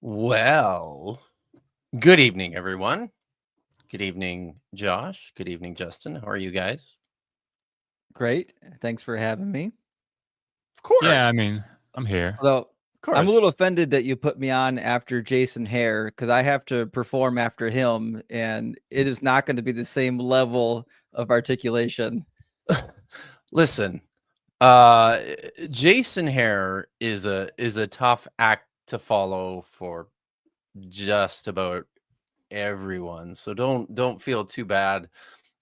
Well, good evening, everyone. Good evening, Josh. Good evening, Justin. How are you guys? Great. Thanks for having me. Of course. Yeah, I mean, I'm here. Although Of course. I'm a little offended that you put me on after Jason Hare because I have to perform after him, and it is not going to be the same level of articulation. Listen, Jason Hare is a tough act to follow for just about everyone. So don't feel too bad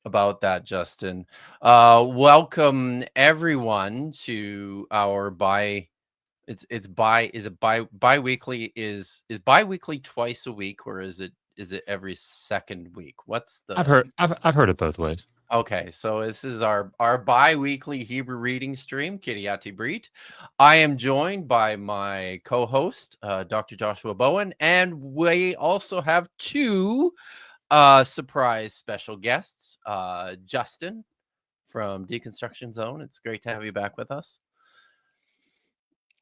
about that, Justin. Welcome everyone to our bi-weekly is bi-weekly twice a week, or is it every second week? What's the I've heard it both ways. Okay, so this is our bi-weekly Hebrew reading stream, Ibrit. I am joined by my co-host, Dr. Joshua Bowen, and we also have two surprise special guests, Justin from Deconstruction Zone. It's great to have you back with us.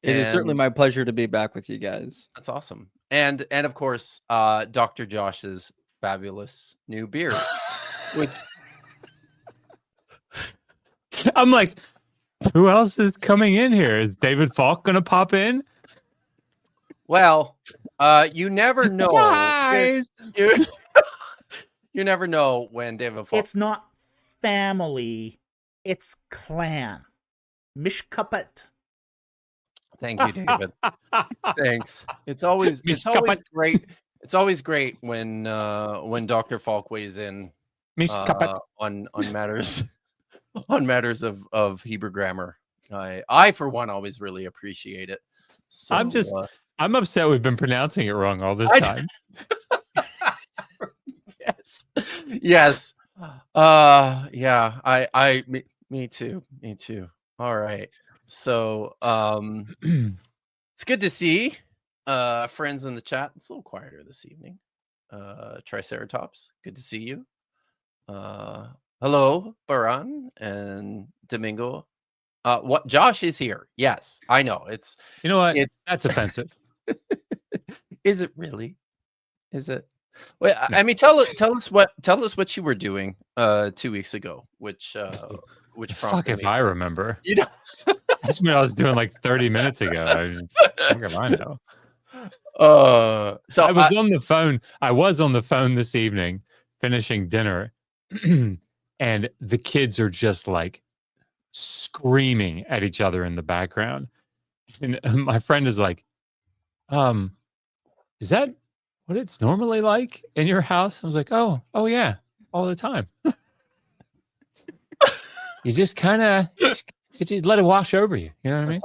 It is certainly my pleasure to be back with you guys. That's awesome. And of course, Dr. Josh's fabulous new beard. Which I'm like, who else is coming in here? Is David Falk going to pop in? Well, you never know. Guys! You never know when David Falk. It's not family, it's clan. Mishkapet. Thank you, David. Thanks. It's always great. It's always great when Dr. Falk weighs in on matters on matters of Hebrew grammar. I for one always really appreciate it. So, I'm upset we've been pronouncing it wrong all this time. Yes. Yeah. Me too. All right. So it's good to see friends in the chat. It's a little quieter this evening. Triceratops, good to see you. Hello, Baran and Domingo. What Josh is here. Yes, I know. It's that's offensive. Is it really? Is it? Well, no. I mean, tell us what you were doing 2 weeks ago, which fuck if I remember. You know, that's what I was doing like 30 minutes ago. Fuck if I know. So I was on the phone. I was on the phone this evening, finishing dinner, and the kids are just like screaming at each other in the background. And my friend is like, is that what it's normally like in your house? I was like, oh yeah, all the time. You just kind of just let it wash over you. You know what I mean?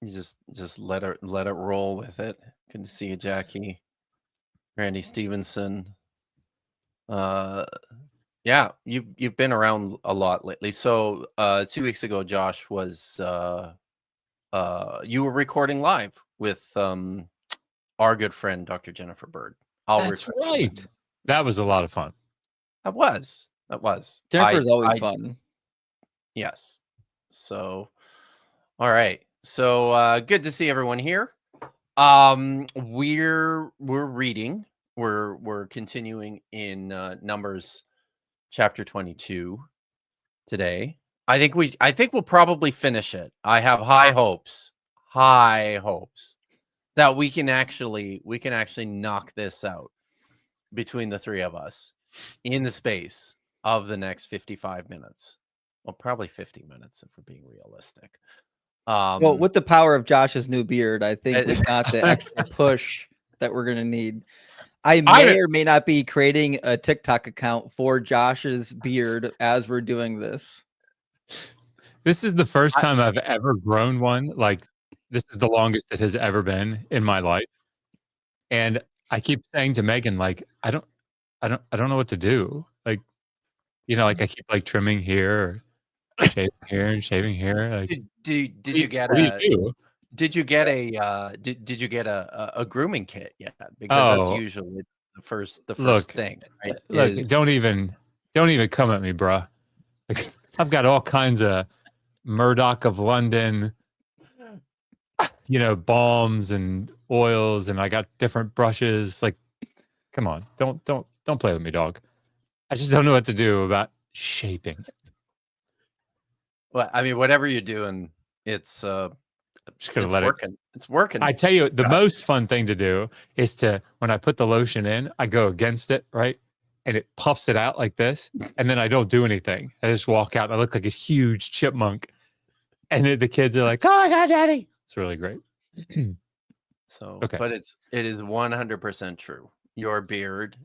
You just let it roll with it. Good to see you, Jackie. Randy Stevenson. Yeah, you've been around a lot lately. So 2 weeks ago, Josh was you were recording live with our good friend Dr. Jennifer Bird. That's right. That was a lot of fun. That was. Jennifer's always fun. Yes. So, all right. So good to see everyone here. We're reading. We're continuing in Numbers chapter 22 today. I think we'll probably finish it. I have high hopes that we can actually knock this out between the three of us in the space of the next 55 minutes. Well, probably 50 minutes if we're being realistic. Well, with the power of Josh's new beard, I think we got the extra push that we're going to need. I may or may not be creating a TikTok account for Josh's beard as we're doing this. This is the first time I've ever grown one. Like, this is the longest it has ever been in my life. And I keep saying to Megan, like, I don't know what to do. Like, like I keep like trimming here, or shaving here and shaving here. Like, did you get a grooming kit yet? Because that's usually the first thing. Right? Look, don't even come at me, bruh. Like, I've got all kinds of Murdoch of London, balms and oils and I got different brushes. Like, come on, don't play with me, dog. I just don't know what to do about shaping. Well, I mean, whatever you're doing, it's Just gonna it's let working. It's working. I tell you, the most fun thing to do is when I put the lotion in, I go against it, right? And it puffs it out like this. And then I don't do anything. I just walk out. And I look like a huge chipmunk. And then the kids are like, oh, yeah, daddy. It's really great. So, Okay. but it is 100% true. Your beard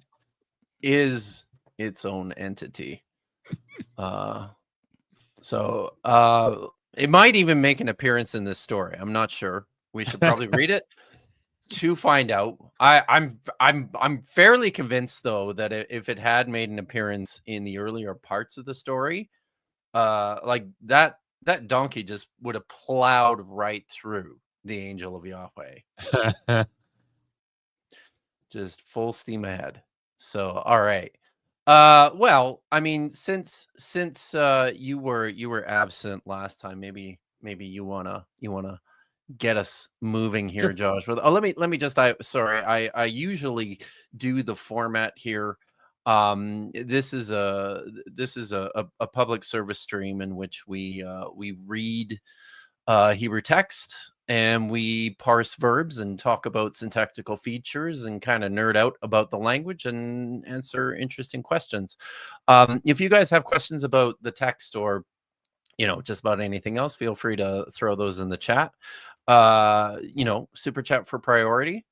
is its own entity. It might even make an appearance in this story. I'm not sure. We should probably read it to find out. I'm fairly convinced though that if it had made an appearance in the earlier parts of the story, like that donkey just would have plowed right through the angel of Yahweh. Just full steam ahead. So, all right. Well, I mean, since you were absent last time, maybe you wanna get us moving here, Sure. Josh. Let me just. I usually do the format here. This is a public service stream in which we read Hebrew text and we parse verbs and talk about syntactical features and kind of nerd out about the language and answer interesting questions. If you guys have questions about the text or just about anything else, feel free to throw those in the chat. Super chat for priority.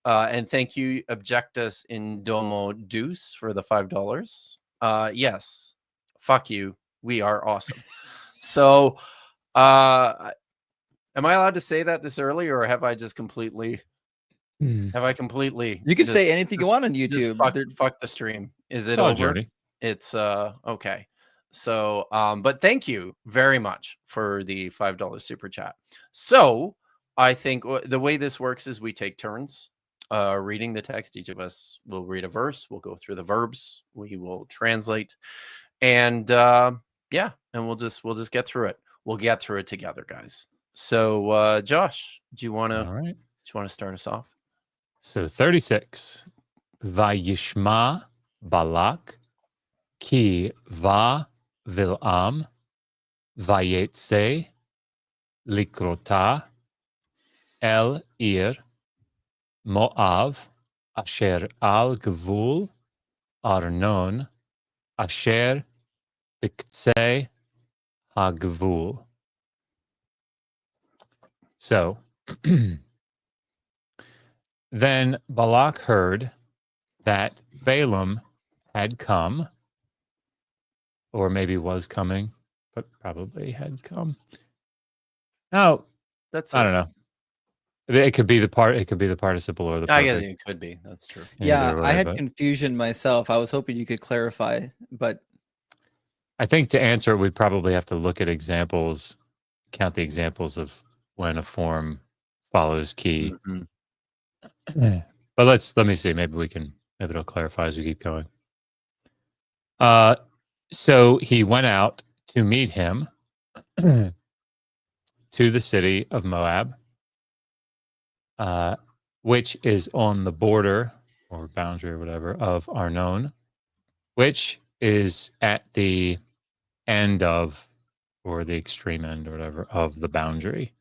And thank you, Objectus in Domo Deuce, for the $5. Yes, fuck you. We are awesome. So, am I allowed to say that this early, or have I just completely? Have I completely? You can say anything you want on YouTube. Fuck the stream. Is it all over? Jody. It's okay. So, but thank you very much for the $5 super chat. So, I think the way this works is we take turns reading the text. Each of us will read a verse. We'll go through the verbs. We will translate, and and we'll just get through it. We'll get through it together, guys. So, Josh, do you want to start us off? So 36. Vayishma Balaq ki va vil'am vayetse likrota el ir Moab asher al gvul Arnon asher biktsei hagvul. So then Balak heard that Balaam had come, or maybe was coming, but probably had come. Now, I don't know. It could be the participle or the perfect. I guess it could be. That's true. Yeah, I had confusion myself. I was hoping you could clarify, but I think to answer it, we'd probably have to look at examples, count the examples of when a form follows key. Mm-hmm. But let me see. Maybe it'll clarify as we keep going. So he went out to meet him to the city of Moab, which is on the border or boundary or whatever of Arnon, which is at the end of, or the extreme end or whatever of the boundary.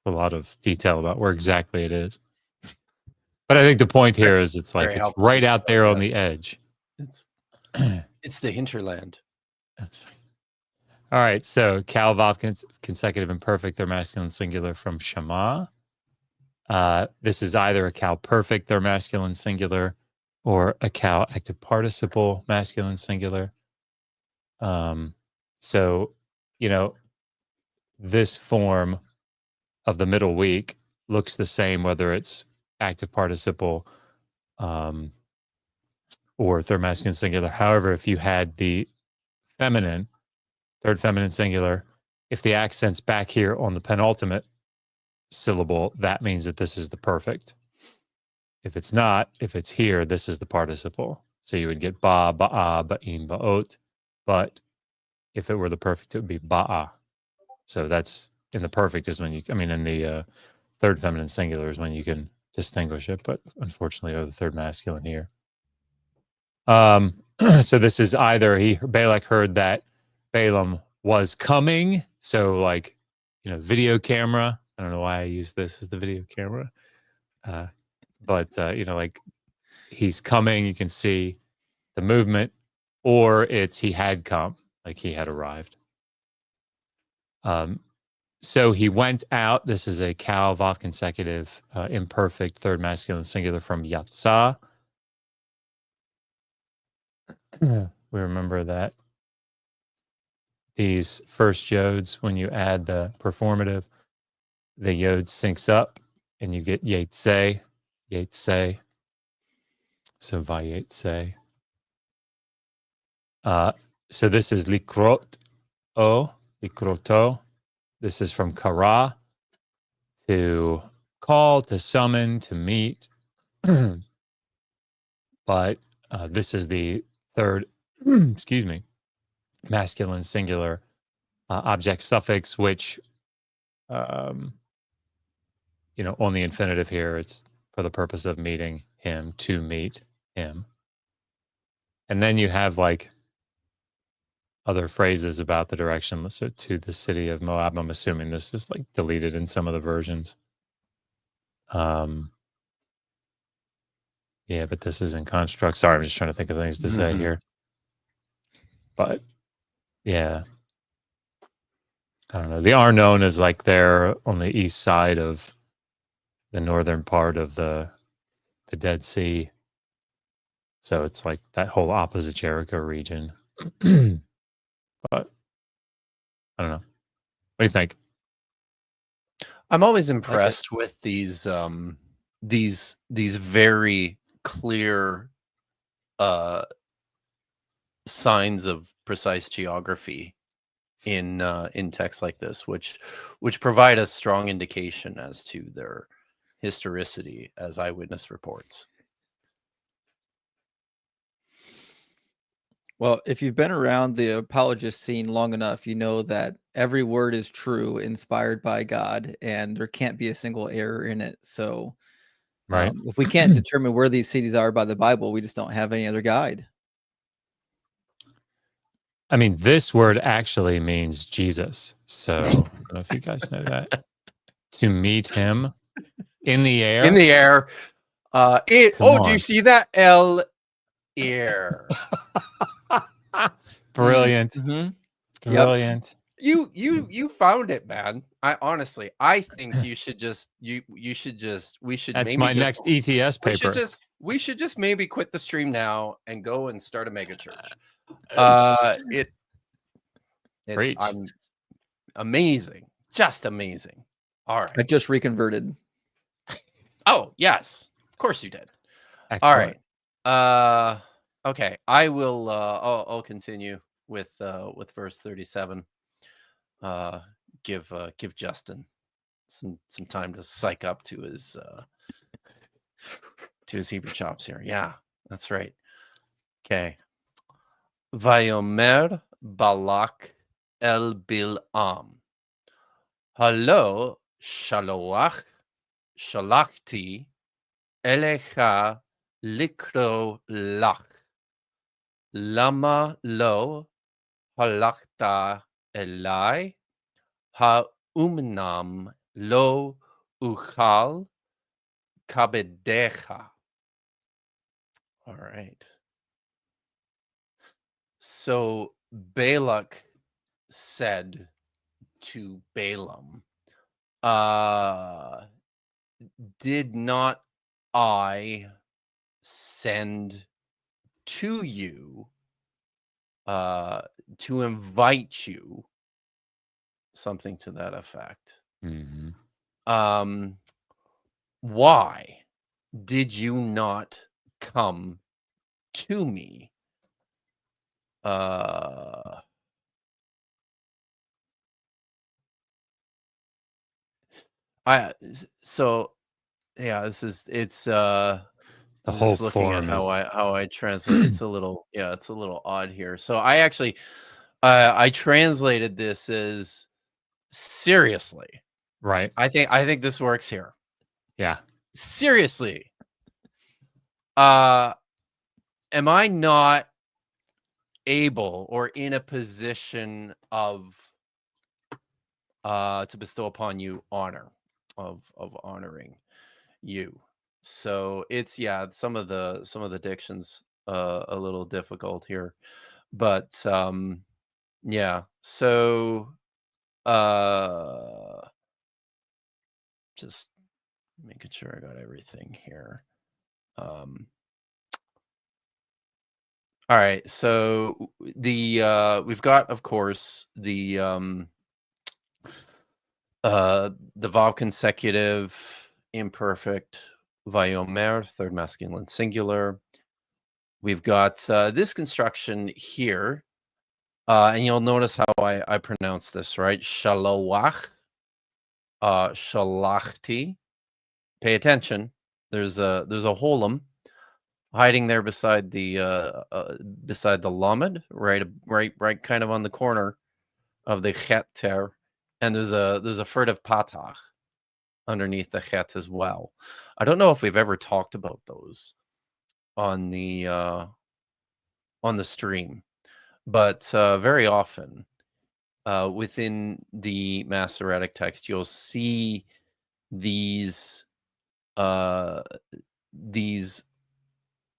A lot of detail about where exactly it is. But I think the point here is it's right out there on the edge. It's the hinterland. All right. So Kal Vav consecutive imperfect, they're masculine singular from Shema. This is either a Kal perfect, they're masculine singular, or a Kal active participle, masculine singular. So, this form of the middle week looks the same whether it's active participle or third masculine singular. However, if you had the feminine, third feminine singular, if the accent's back here on the penultimate syllable, that means that this is the perfect. If it's not, if it's here, this is the participle. So you would get ba, ba'a, ba'im, ba'ot. But if it were the perfect, it would be ba'a. So that's in the perfect is when in the third feminine singular is when you can distinguish it, but unfortunately, the third masculine here. So this is either Balak heard that Balaam was coming, so like, video camera. I don't know why I use this as the video camera, but like he's coming. You can see the movement, or it's he had come, like he had arrived. So he went out. This is a Kal Vav consecutive imperfect third masculine singular from Yatsa. We remember that these first yods, when you add the performative, the yod syncs up and you get Yetse. So Vayetse. So this is Likroto. This is from Kara, to call, to summon, to meet. But this is the third, masculine singular object suffix, which, on the infinitive here, it's for the purpose of meeting him, to meet him. And then you have like other phrases about the direction, so to the city of Moab. I'm assuming this is like deleted in some of the versions. Yeah, but this is in construct. Sorry, I'm just trying to think of things to say here. But yeah, I don't know. The Arnon is like there on the east side of the northern part of the Dead Sea. So it's like that whole opposite Jericho region. But I don't know. What do you think? I'm always impressed with these very clear signs of precise geography in text like this, which provide a strong indication as to their historicity as eyewitness reports. Well, if you've been around the apologist scene long enough, you know that every word is true, inspired by God, and there can't be a single error in it. So, right, if we can't determine where these cities are by the Bible, we just don't have any other guide. I mean, this word actually means Jesus. So I don't know if you guys know that. To meet him in the air. In the air. Do you see that? Air. Brilliant. Mm-hmm. Brilliant. Yep. You found it, man. I think you should just That's maybe my next ETS paper. We should just maybe quit the stream now and go and start a mega church. It's amazing. Just amazing. All right. I just reconverted. Oh, yes. Of course you did. Excellent. All right. Okay. I will I'll continue with verse 37. Give Justin some time to psych up to his Hebrew chops here. Yeah, that's right. Okay. Vayomer Balaq el Bil'am. Hello, shalachti elecha likro lach. Lama lo halachta elai ha'umnam lo uchal kabedecha. All right. So Balak said to Balaam, did not I send to you to invite you? Something to that effect. Mm-hmm. Why did you not come to me? The I'm whole just looking at form how I translate. It's a little odd here. So I actually I translated this as seriously, Right. I think this works here. Yeah. Seriously. Am I not able or in a position of to bestow upon you honor, of honoring you? So it's, yeah, some of the diction's a little difficult here, but yeah. So just making sure I got everything here. All right, so we've got, of course, the verb consecutive, imperfect, vayomer, third masculine singular. We've got this construction here, and you'll notice how I pronounce this, right? Shalowach, shalachti. Pay attention. There's a holum hiding there beside the lamed, right, kind of on the corner of the chet there, and there's a furtive patach underneath the chet as well. I don't know if we've ever talked about those on the stream, but very often within the Masoretic text, you'll see these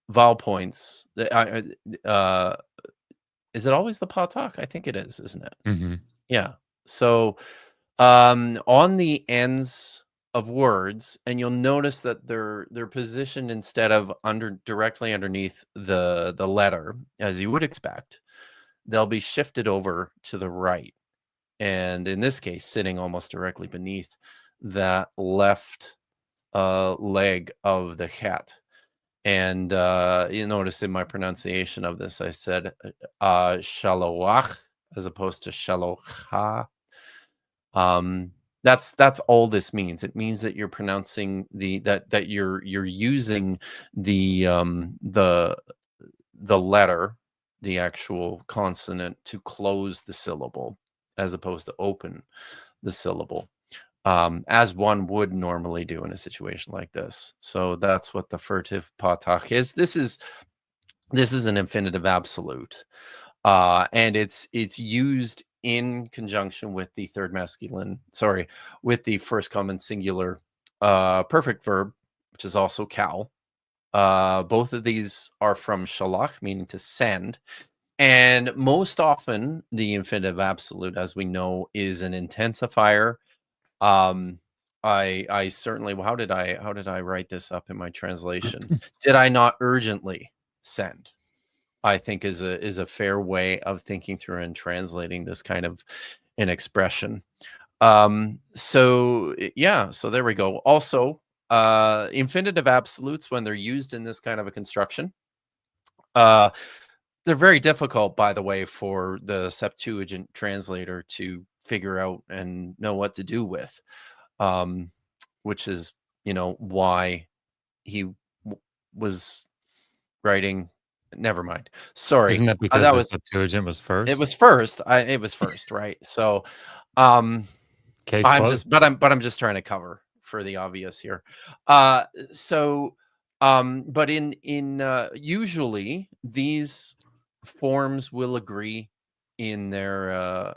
vowel points. Is it always the patach? I think it is, isn't it? Mm-hmm. Yeah. So on the ends of words, and you'll notice that they're positioned instead of directly underneath the letter, as you would expect. They'll be shifted over to the right, and in this case, sitting almost directly beneath that left leg of the chet. And you notice in my pronunciation of this, I said shalowach as opposed to shalocha. That's all this means. It means that you're pronouncing that you're using the letter, the actual consonant, to close the syllable as opposed to open the syllable, as one would normally do in a situation like this. So that's what the furtive patach is. This is an infinitive absolute, and it's used in conjunction with the with the first common singular perfect verb, which is also kal. Both of these are from shalach, meaning to send. And most often, the infinitive absolute, as we know, is an intensifier. I certainly, how did I write this up in my translation? Did I not urgently send? I think is a fair way of thinking through and translating this kind of an expression. So yeah, so there we go. Also, infinitive absolutes, when they're used in this kind of a construction, they're very difficult, by the way, for the Septuagint translator to figure out and know what to do with, which is, why he was writing. Never mind. Sorry. Isn't that because the Septuagint was first? It was first. It was first, right? So, Case I'm closed. I'm just trying to cover for the obvious here. So, but in usually these forms will agree in their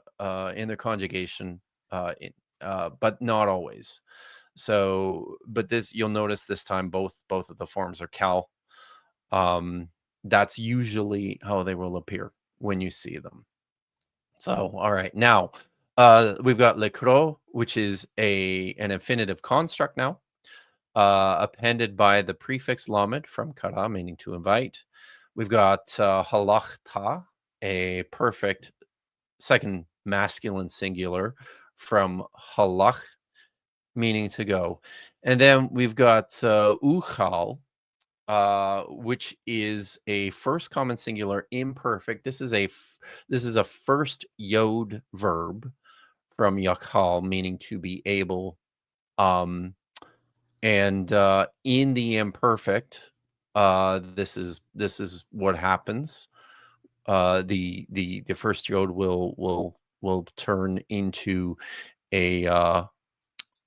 conjugation, but not always. So, but this, you'll notice this time both of the forms are kal. That's usually how they will appear when you see them. So, all right, now we've got le cro, which is an infinitive construct now, appended by the prefix lamed from kara, meaning to invite. We've got halachta, a perfect second masculine singular from halach, meaning to go. And then we've got uchal, which is a first common singular imperfect. This is a first yod verb from yakal, meaning to be able. And in the imperfect, this is what happens. The first yod will turn into a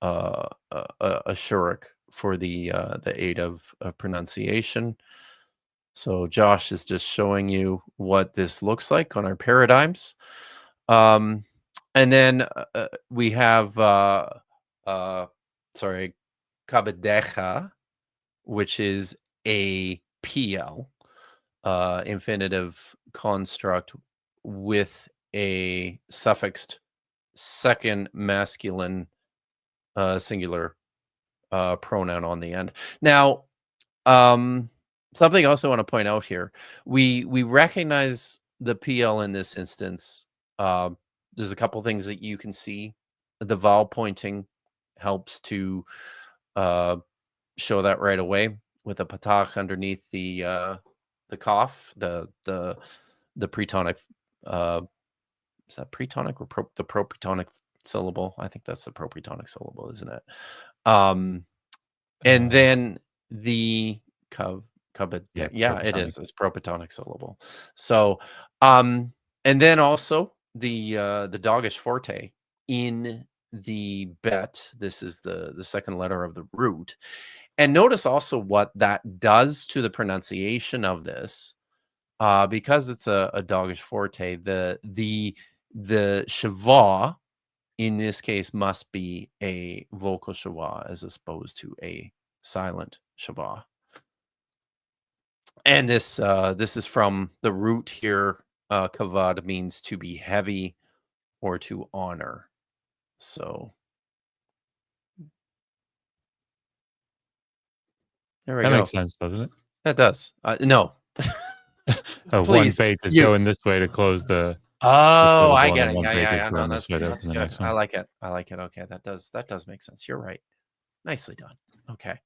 Shurik for the aid of pronunciation. So Josh is just showing you what this looks like on our paradigms. And then we have kabadecha, which is a PL, infinitive construct with a suffixed second masculine singular pronoun on the end. Now, something else I want to point out here. We recognize the PL in this instance. There's a couple things that you can see. The vowel pointing helps to show that right away with a patach underneath the cough, the pretonic. Is that pretonic or the propretonic syllable? I think that's the propretonic syllable, isn't it? And then the yeah, it is. It's propretonic syllable. So, and then also the doggish forte in the bet. This is the second letter of the root. And notice also what that does to the pronunciation of this, because it's a doggish forte. The shava in this case must be a vocal shava as opposed to a silent shava. And this is from the root here. Kavod means to be heavy or to honor. So there we go. That makes sense, doesn't it? That does. No. One page is going this way to close the. Oh, I get it. One Yeah. page is No, going that's this way to good. open the next one. I like it. Okay, that does make sense. You're right. Nicely done. Okay.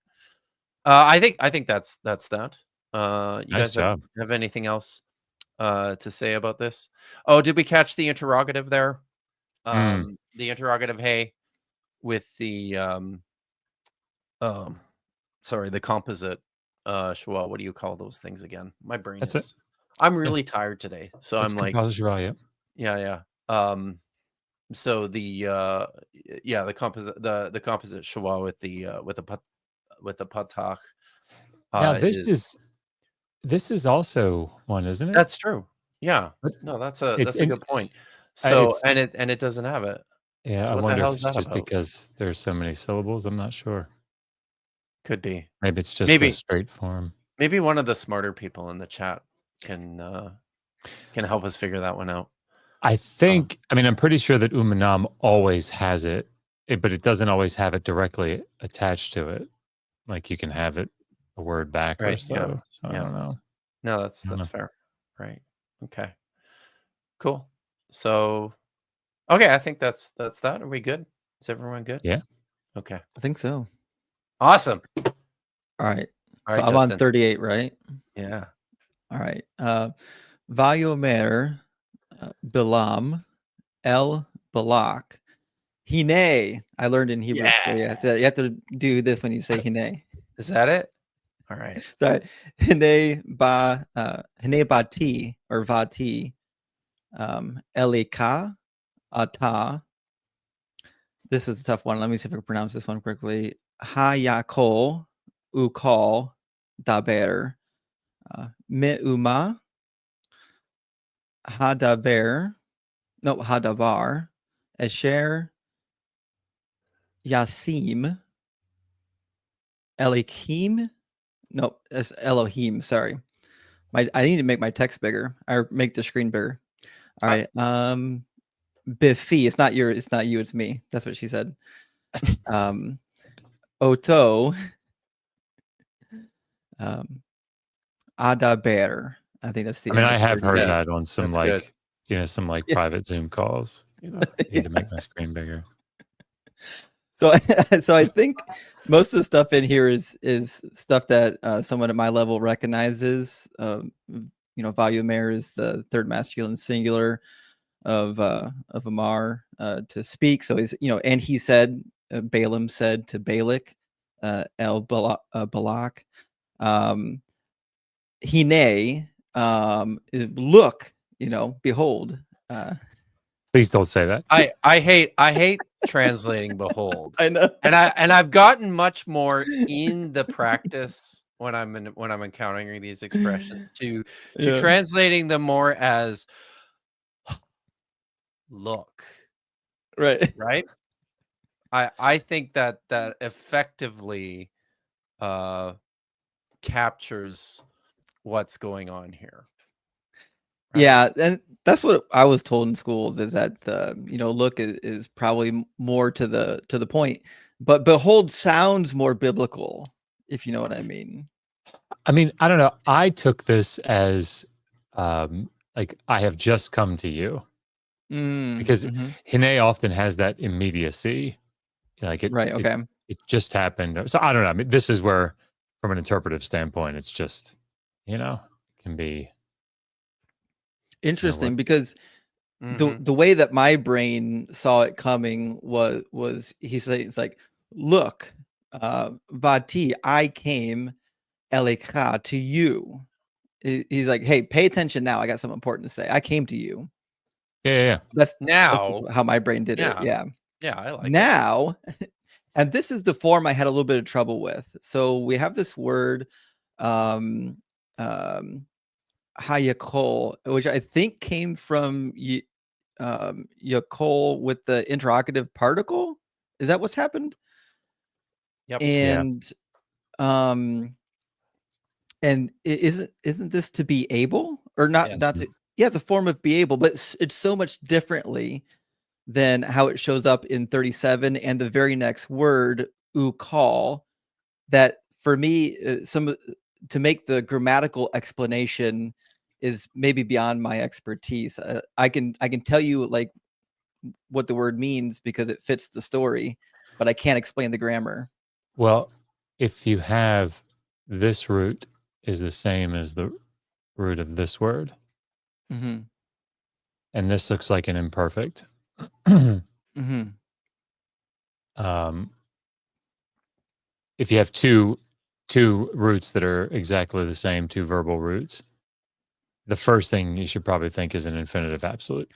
I think that's that. You Nice guys job. have anything else to say about this? Oh, did we catch the interrogative there? The interrogative hey with the the composite schwa. What do you call those things again? My brain That's is. it. I'm really tired today, so It's I'm like, yeah. So the the composite schwa with the patach. Now this is also one, isn't it? That's true. Yeah. No, that's a good point. So and it doesn't have it. Yeah, So I what the wonder hell if is it's that just about? because there's so many syllables. I'm not sure. Could be. Maybe it's just a straight form. Maybe one of the smarter people in the chat can help us figure that one out. I think. I mean, I'm pretty sure that Umanam always has it, but it doesn't always have it directly attached to it. Like you can have it a word back or so. Yeah. So I don't know. No, that's fair. Right. Okay. Cool. So, okay, I think that's that. Are we good? Is everyone good? Yeah. I Okay. think so. Awesome. All right. So right, I'm Justin. on 38, right? Yeah. All right. Vayomer Bilam El Balaq Hine. I learned in Hebrew school. You have to do this when you say Hine. Is that it? All right. Sorry. Hine Bati or Vati Elika Ata. This is a tough one. Let me see if I can pronounce this one quickly. Hayakol Ukal Daber Me'uma Hadaber Hadabar Esher Yasim Elikim. No, it's Elohim. Sorry. I need to make my text bigger or make the screen bigger. All right. Biffy. It's not you, it's me. That's what she said. Oto. Adaber. I think that's the. I mean, I have heard that on some some private Zoom calls. I need to make my screen bigger. So I think most of the stuff in here is stuff that someone at my level recognizes. Vayomer is the third masculine singular of Amar to speak. So he's and he said Balaam said to Balak El Balaq Hine look behold. Please don't say that. I hate translating behold. I know. And I've gotten much more in the practice when I'm encountering these expressions to Yeah. translating them more as look, Right. right? I think that effectively captures what's going on here. Right? Yeah, and that's what I was told in school, that look is probably more to the point, but behold sounds more biblical, if you know what I mean. I mean, I don't know. I took this as like I have just come to you, because Mhm. Hine often has that immediacy, like Right, okay. it just happened. So I don't know. I mean, this is where, from an interpretive standpoint, it's just, it can be Interesting, what. because Mhm. the way that my brain saw it coming was he said, it's like, look, Vati, I came Eleka to you. He's like, hey, pay attention now. I got something important to say. I came to you. Yeah. That's Now, how my brain did it. yeah. Yeah. I like it. Now, and this is the form I had a little bit of trouble with. So we have this word, um, hayakol, which I think came from yakol with the interrogative particle. Is that what's happened? Yep. Yeah. And isn't this to be able, or not? Yes. Not to. Yeah, it's a form of be able, but it's so much differently than how it shows up in 37 and the very next word, ukal, that for me, to make the grammatical explanation is maybe beyond my expertise. I can tell you like what the word means because it fits the story, but I can't explain the grammar. Well, if you have this root is the same as the root of this word, Mm-hmm. and this looks like an imperfect. Mm-hmm. If you have two roots that are exactly the same, two verbal roots, the first thing you should probably think is an infinitive absolute.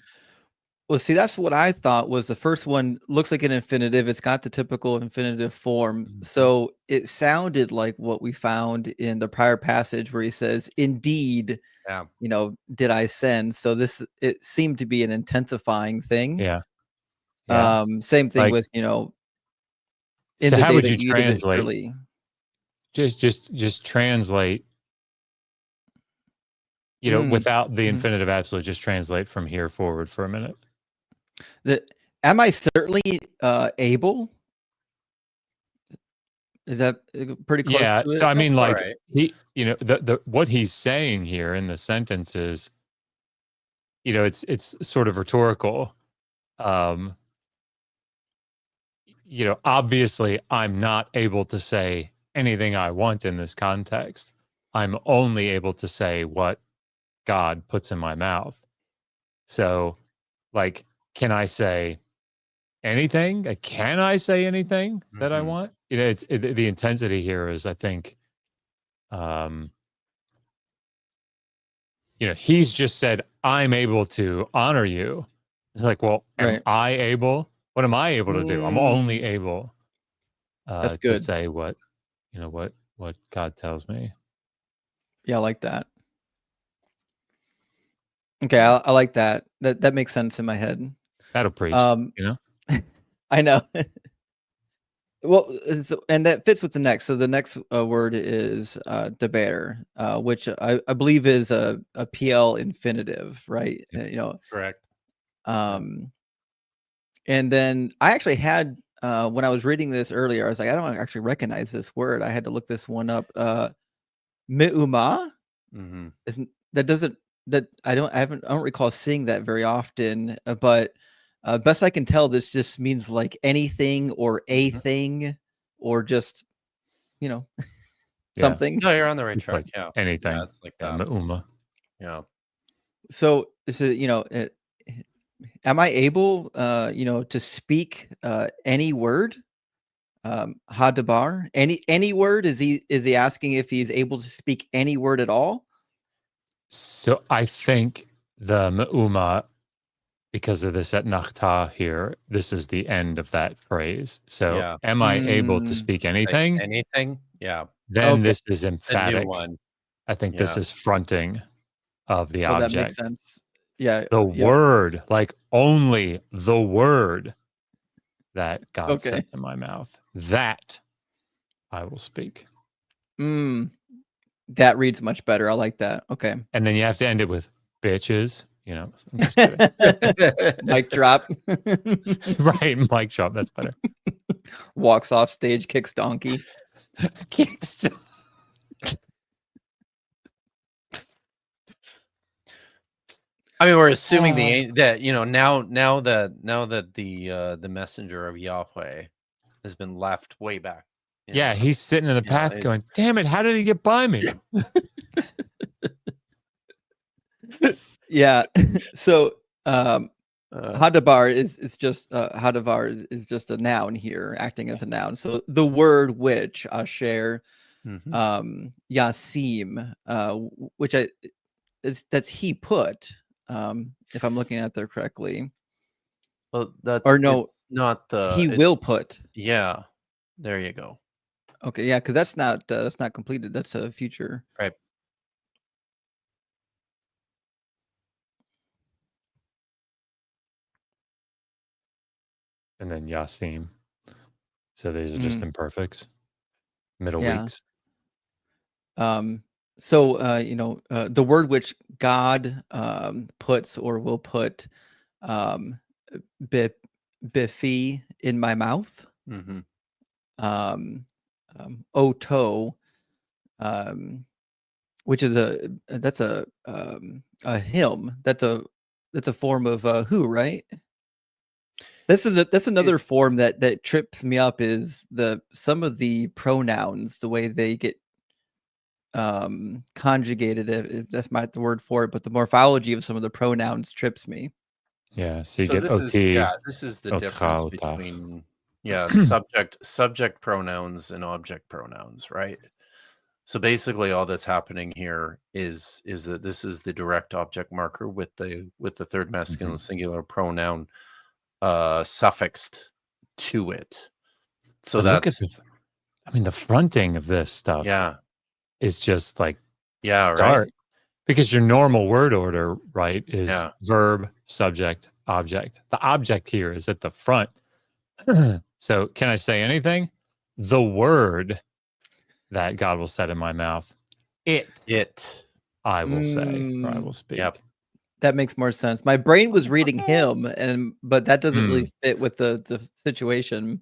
Well, see, that's what I thought was the first one looks like an infinitive. It's got the typical infinitive form. Mhm. So it sounded like what we found in the prior passage where he says, indeed, Yeah. did I send? So it seemed to be an intensifying thing. Yeah. Same thing Like, with, in so the how day would that you you eat of it translate? surely. Just translate, without the Mhm. infinitive absolute, just translate from here forward for a minute. Am I certainly able? Is that pretty close Yeah. to So it? I mean, That's all like, right. the what he's saying here in the sentence is, it's sort of rhetorical. Obviously I'm not able to say anything I want in this context. I'm only able to say what God puts in my mouth. So, like, can I say anything? Can I say anything that I Mhm. want? The intensity here is, I think, he's just said, I'm able to honor you. It's like, well, am Right. I able? What am I able to do? I'm only Mm, able that's to good. say what God tells me. Yeah, I like that. Okay, I like that. That makes sense in my head. That'll preach, Um, I know. Well, and that fits with the next. So the next word is deber, which I believe is a PL infinitive, right? Correct. Um, and then I actually had when I was reading this earlier, I was like, I don't actually recognize this word. I had to look this one up. Me'uma Mm-hmm. isn't that doesn't that I don't recall seeing that very often, but best I can tell, this just means like anything or a Mm-hmm. thing or just you know Yeah. something. No, you're on the right It's track. like Yeah. anything. Yeah, it's like Yeah, that. me'uma. Yeah. So is it am I able to speak any word? Hadabar, any word? Is he asking if he's able to speak any word at all? So I think the me'uma because of this etnachta here, this is the end of that phrase. So Yeah. am I able to speak anything? Anything? Yeah. Then Okay. this is The new emphatic. one. I think Yeah. this is fronting of the Oh, object. that makes sense. Yeah. The yeah. word, like only the word that God Okay. sets in my mouth, that I will speak. That reads much better. I like that. Okay. And then you have to end it with bitches. You know, I'm just kidding. Mic drop. Right, mic drop. That's better. Walks off stage, kicks donkey. Kicks. I mean, we're assuming that now that the messenger of Yahweh has been left way back. Yeah, he's sitting in the path going, damn it, how did he get by me? Yeah. So Hadabar is just Hadavar is just a noun here, acting as a noun. So the word which Asher Yasim, which that's he put, if I'm looking at there correctly. Well, that's or no, it's not the he will put. Yeah, there you go. Okay, yeah, because that's not completed. That's a future. Right. And then Yasim. So these are just imperfects. Middle Yeah. weeks. So the word which God puts or will put bifi in my mouth. Oto, which is a hymn. That's a form of who, right? That's another form that trips me up, is some of the pronouns, the way they get conjugated, if that's not the word for it, but the morphology of some of the pronouns trips me. Yeah, so you get this OT. is the Otra, difference otaf. between subject pronouns and object pronouns, right? So basically all that's happening here is that this is the direct object marker with the third masculine singular pronoun suffixed to it. So But that's look at the fronting of this stuff. Yeah. Is just like Yeah, start. right. Because your normal word order, right, is Yeah. verb, subject, object. The object here is at the front. So can I say anything? The word that God will set in my mouth, it I will say, or I will speak. Yep. That makes more sense. My brain was reading him, but that doesn't really fit with the situation.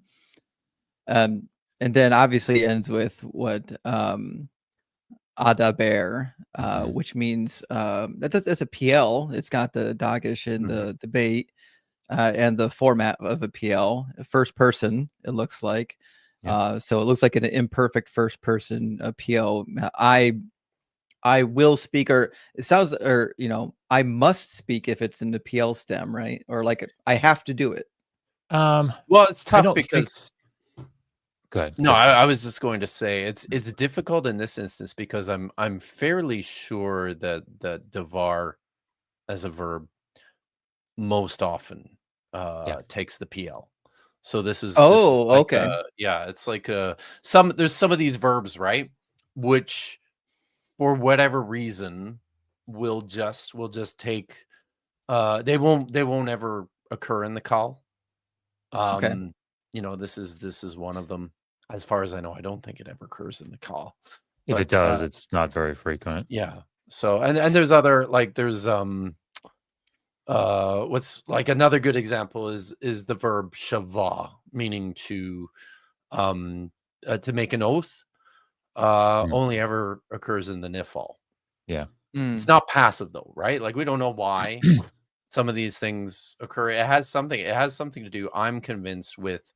And then obviously ends with what Adaber, which means that's a PL. It's got the Dagish and the debate and the format of a PL, first person, it looks like. So it looks like an imperfect first person PL. I will speak, or it sounds, or I must speak if it's in the PL stem, right? Or like I have to do it. Well, it's tough because Good. No, I was just going to say it's difficult in this instance because I'm fairly sure that devar as a verb most often takes the PL. So this is like okay. It's like there's some of these verbs, right, which for whatever reason will just take they won't ever occur in the call. Okay. This is one of them. As far as I know, I don't think it ever occurs in the call. If it does, it's not very frequent. Yeah. So and there's other, like there's what's like another good example is the verb shava, meaning to make an oath. Only ever occurs in the nifal. Yeah. It's not passive though, right? Like we don't know why some of these things occur. It has something to do, I'm convinced, with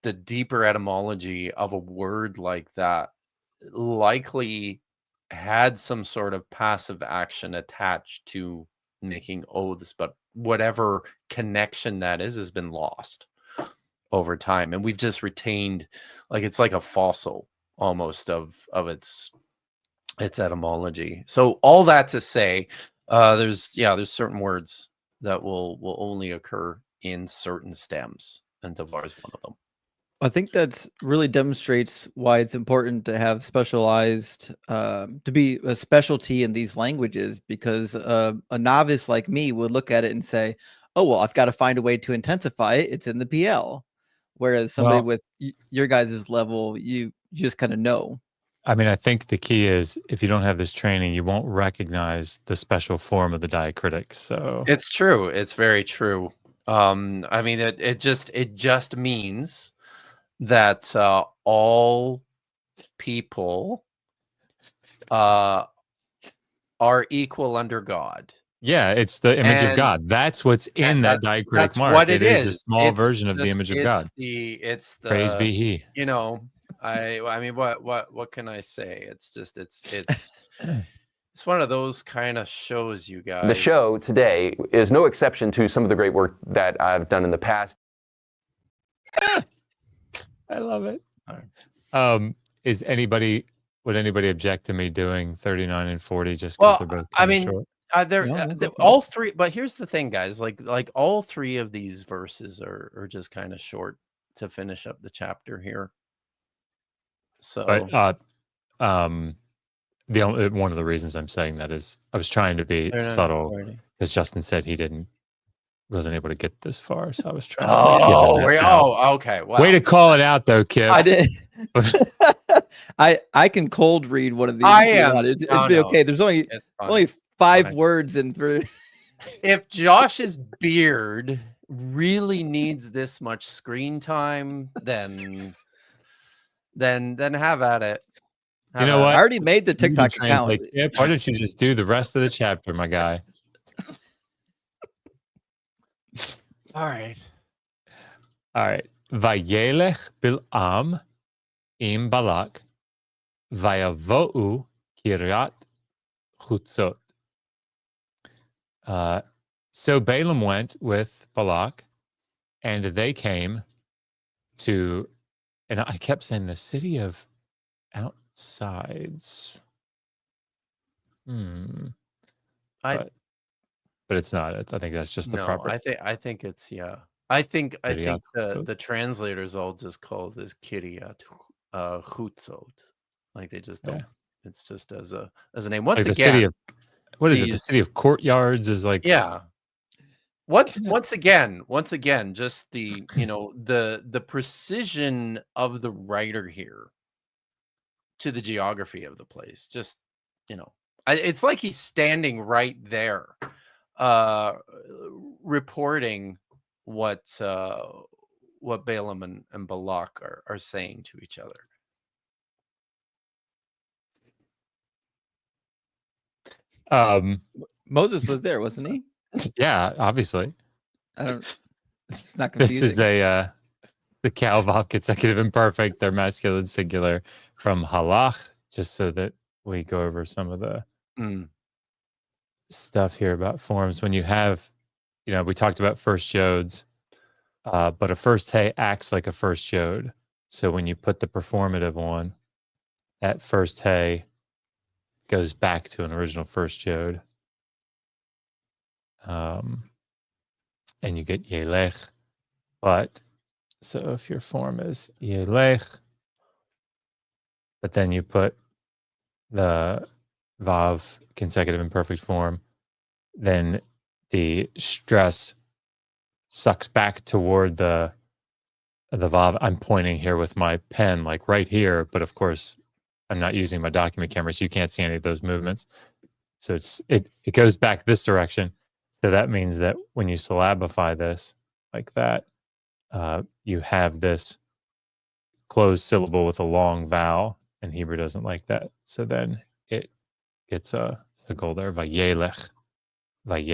the deeper etymology of a word like that likely had some sort of passive action attached to making oaths, but whatever connection that is has been lost over time, and we've just retained, like, it's like a fossil almost of its etymology. So all that to say, there's certain words that will only occur in certain stems, and Tavar is one of them. I think that's really demonstrates why it's important to have specialized, to be a specialty in these languages, because a novice like me would look at it and say, oh, well, I've got to find a way to intensify it. It's in the PL. Whereas somebody with your guys' level, you just kind of know. I mean, I think the key is if you don't have this training, you won't recognize the special form of the diacritic. So it's true. It's very true. I mean, it just means that all people are equal under God. Yeah, it's the image of God. That's what's in that diacritic mark. What it is is. a small It's version of the image of God. It's the Praise be He. You know, I mean, what can I say? It's just it's one of those kind of shows, you guys. The show today is no exception to some of the great work that I've done in the past. I love it. Would anybody object to me doing 39 and 40 just because they're both I mean, short? All three, but here's the thing, guys, like all three of these verses are just kind of short to finish up the chapter here. So but the only one of the reasons I'm saying that is I was trying to be subtle because Justin said he wasn't able to get this far, so I was trying okay. Wow. Way to call it out though, Kipp. I did. I can cold read one of these. It'd be okay. There's only 5 words in through. If Josh's beard really needs this much screen time, then have at it. You know what? I already made the TikTok account. Why don't you just do the rest of the chapter, my guy? All right. Vayelech Bil'am im Balaq vayavo'u kiryat chutzot. So Balaam went with Balaq, and they came to, and I kept saying the city of outsides. But it's not. I think that's just the proper. I think it's I think the translators all just call this Kiryat Chutzot. Like they just don't. It's just as a name. Once like again, the city of, what is it? The city of courtyards is like Once again, just the the precision of the writer here to the geography of the place. Just it's like he's standing right there, reporting what Balaam and Balaq are saying to each other. Moses was there, wasn't he? Yeah, obviously. It's not confusing. This is the Calvav consecutive imperfect. They're masculine singular from halach, just so that we go over some of the stuff here about forms. When you have, we talked about first yods, but a first hey acts like a first yod. So when you put the performative on, that first hey goes back to an original first yod. And you get yelech. But so if your form is yelech, but then you put the vav consecutive imperfect form, then the stress sucks back toward the vav. I'm pointing here with my pen, like right here, but of course I'm not using my document camera, so you can't see any of those movements. So it goes back this direction. So that means that when you syllabify this like that, you have this closed syllable with a long vowel, and Hebrew doesn't like that. So then it gets a goal there, vayelech, which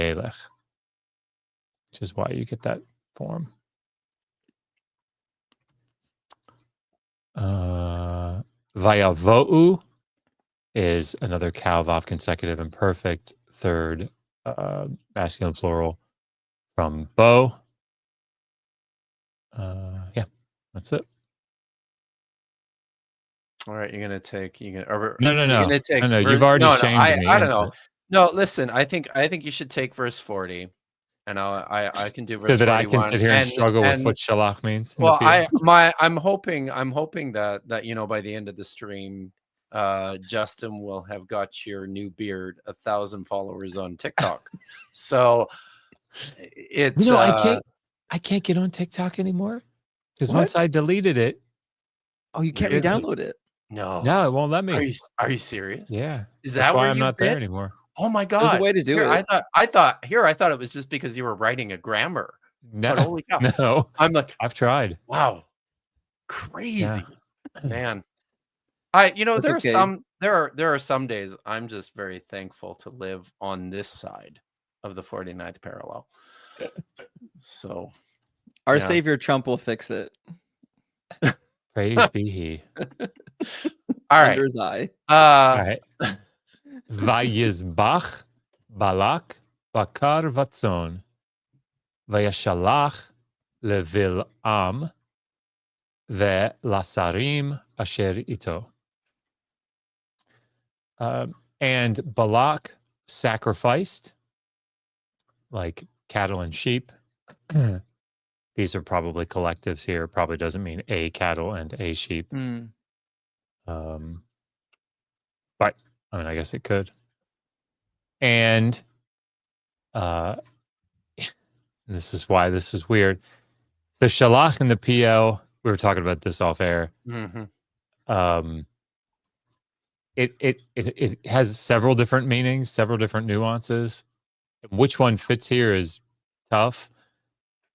is why you get that form. Vayavo'u is another Calvav consecutive imperfect, third masculine plural from Bo. That's it. All right, you're gonna take. No. You've You've already shamed me. I don't know. No, listen. I think you should take verse 40, and I can do verse So that I can 41, sit here and struggle with what shalach means. In well, the PL. I'm hoping that you know, by the end of the stream, Justin will have got your new beard 1,000 followers on TikTok. So it's I can't get on TikTok anymore because once What? I deleted it, Oh, you can't Really? re-download it. no. no, it won't let me. Are you serious? Yeah, Is that's that why where I'm you've not there been? anymore. Oh my There's a God. way to do Here, it. I thought it was just because you were writing a grammar. No, But holy cow. no, I'm like, I've tried. wow, crazy, man. That's There are okay. there are some days I'm just very thankful to live on this side of the 49th parallel. So Our yeah. Savior Trump will fix it. Praise be he. All Under right. his eye. All right. Vayizbach Balak Bakar Vatzon Vayashalach Levil'am Ve Lasarim Asher Ito. And Balak sacrificed like cattle and sheep. These are probably collectives here. Probably doesn't mean a cattle and a sheep. Mm. But I mean, I guess it could. And this is why this is weird. So Shalach in the PL, we were talking about this off air. Mm-hmm. It has several different meanings, several different nuances. Which one fits here is tough.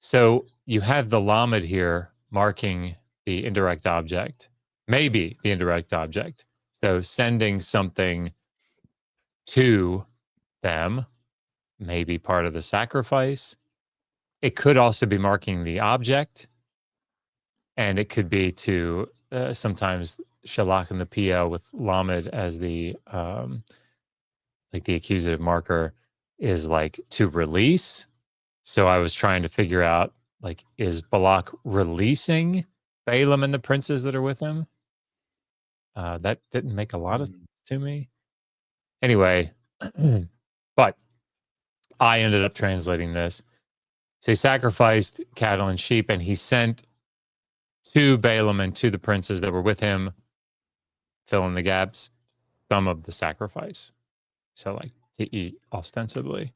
So you have the lamed here marking the indirect object, maybe the indirect object. So sending something to them may be part of the sacrifice. It could also be marking the object, and it could be to sometimes shalach in the PL with lamed as the like the accusative marker is like to release. So I was trying to figure out, like, is Balak releasing Balaam and the princes that are with him? That didn't make a lot of sense to me. Anyway, but I ended up translating this. So he sacrificed cattle and sheep, and he sent to Balaam and to the princes that were with him, fill in the gaps, some of the sacrifice. So, like, to eat ostensibly.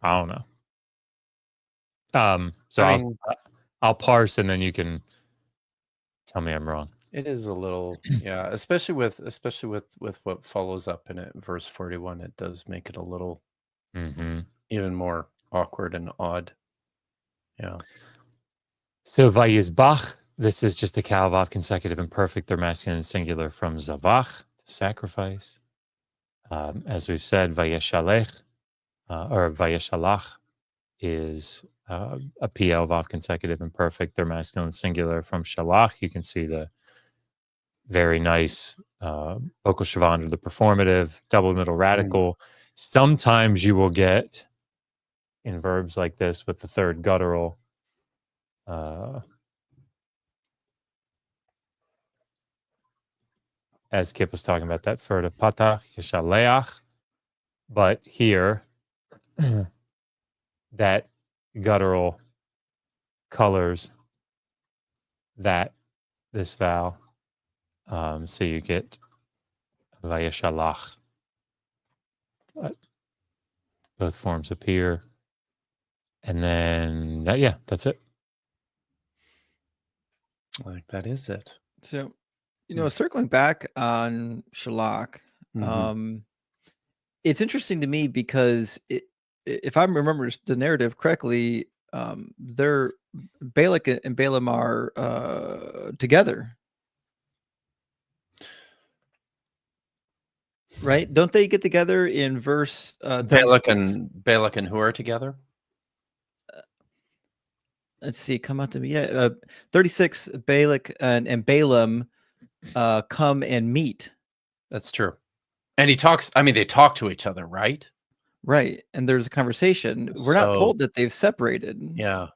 I don't know. So I'll parse, and then you can tell me I'm wrong. It is a little, yeah, especially with what follows up in it, verse 41. It does make it a little even more awkward and odd. Yeah. So vayizbach, this is just a kalvav consecutive imperfect. They're masculine and singular from zavach, to sacrifice. As we've said, vayeshalech or vayeshalach is a PL vav consecutive imperfect. They're masculine and singular from shalach. You can see the very nice vocal shavand, the performative, double middle radical. Sometimes you will get in verbs like this with the third guttural. As Kipp was talking about that further patach, yeshaleach. But here, that guttural colors this vowel. So you get vayeshalach. Both forms appear. And then, that's it. Like, that is it. So, circling back on Shalach, it's interesting to me because if I remember the narrative correctly, they're Balak and Balaam are together, right? Don't they get together in verse? Balak and who are together? Let's see. Come out to me. 36. Balak and Balaam come and meet. That's true. And he talks. I mean, they talk to each other, right? Right. And there's a conversation. We're not told that they've separated. Yeah.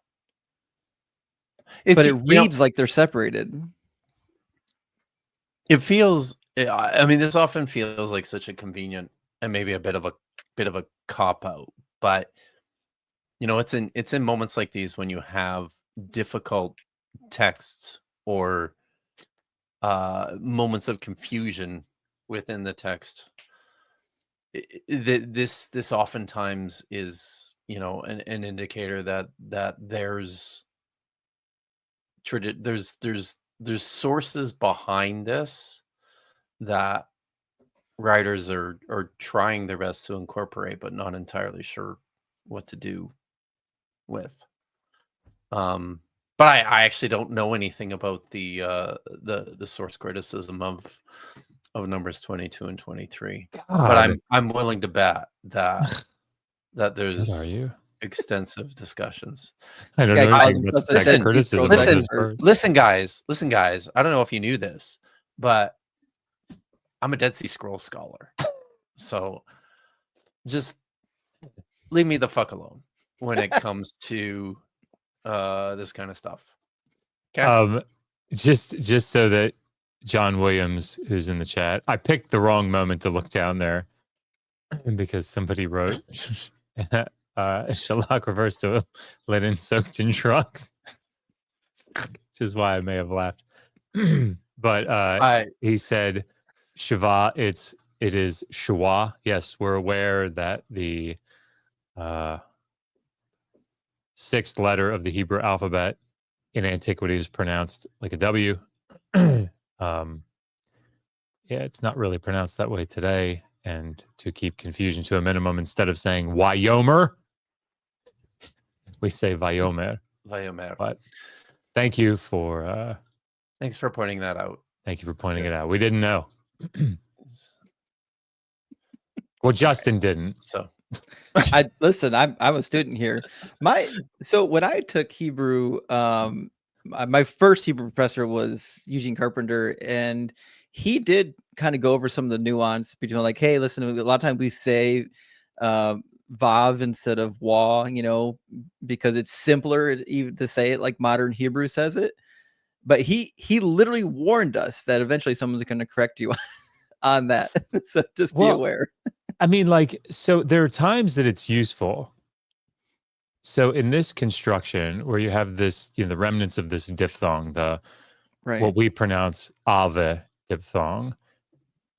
But it reads like they're separated. It feels. I mean, this often feels like such a convenient and maybe a bit of a cop out. But it's in moments like these when you have difficult texts or moments of confusion within the text. This oftentimes is an indicator that there's sources behind this that writers are trying their best to incorporate, but not entirely sure what to do with. But I actually don't know anything about the source criticism of numbers 22 and 23. But I'm willing to bet that Good, are there's you? extensive discussions. I don't Guy know calls anything about himself the a sex criticism. Listen, guys. I don't know if you knew this, but I'm a Dead Sea Scrolls scholar. So just leave me the fuck alone when it comes to this kind of stuff. Okay. Just so that John Williams, who's in the chat, I picked the wrong moment to look down there because somebody wrote Shalak refers to linen soaked in trunks, which is why I may have laughed. But he said Shiva, it is Shua. Yes, we're aware that the sixth letter of the Hebrew alphabet in antiquity is pronounced like a W. Yeah, it's not really pronounced that way today. And to keep confusion to a minimum, instead of saying Wyomer, we say Vayomer. Vayomer. But thank you for thanks for pointing that out. Thank you for pointing it out. We didn't know. Well, Justin didn't. So listen, I'm a student here. So when I took Hebrew, my first Hebrew professor was Eugene Carpenter, and he did kind of go over some of the nuance between like, hey, listen, a lot of times we say vav instead of wa, because it's simpler even to say it like modern Hebrew says it. But he literally warned us that eventually someone's going to correct you on that. So just be aware. I mean, so there are times that it's useful. So in this construction where you have this, the remnants of this diphthong, what we pronounce ave diphthong,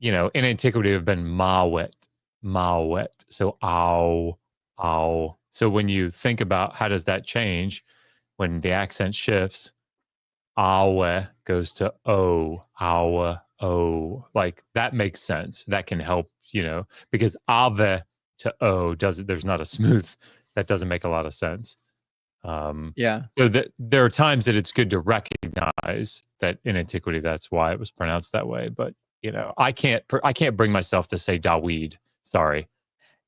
in antiquity have been mawet. So ow. So when you think about how does that change when the accent shifts, awe goes to o, awa, o. Like that makes sense. That can help, because ave to o there's not a smooth, that doesn't make a lot of sense. Yeah. So there are times that it's good to recognize that in antiquity, that's why it was pronounced that way. But, I can't bring myself to say Daweed. Sorry.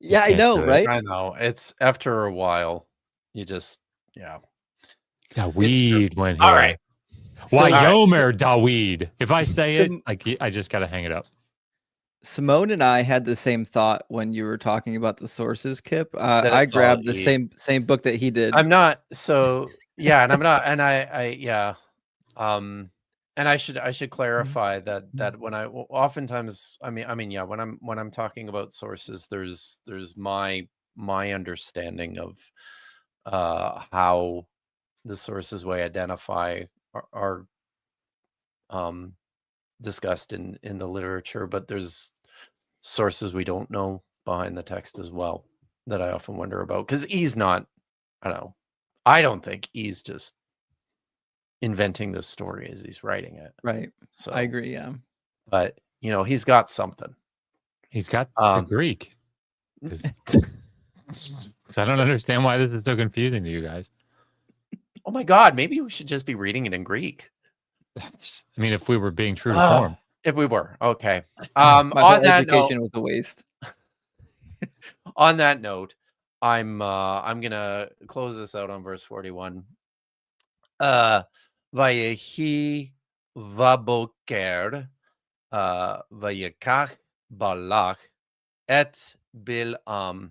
Yeah, I know, right? I know. It's after a while, you just, Daweed went here. All right. Wyomer Daweed. If I say it, I just got to hang it up. Simone and I had the same thought when you were talking about the sources, Kipp. I grabbed the same book that he did. I'm not and I'm not, and and I should clarify that when I oftentimes, when I'm talking about sources, there's my understanding of how the sources we identify are discussed in the literature, but there's sources we don't know behind the text as well that I often wonder about, because he's not, I don't think he's just inventing this story as he's writing it. Right. So I agree. Yeah. But he's got something. He's got the Greek. Because I don't understand why this is so confusing to you guys. Oh my God, maybe we should just be reading it in Greek. If we were being true to form. If we were, okay. My on whole that education note, was a waste. On that note, I'm gonna close this out on verse 41. Vayehi vaboker vayekach Balaq et Bilam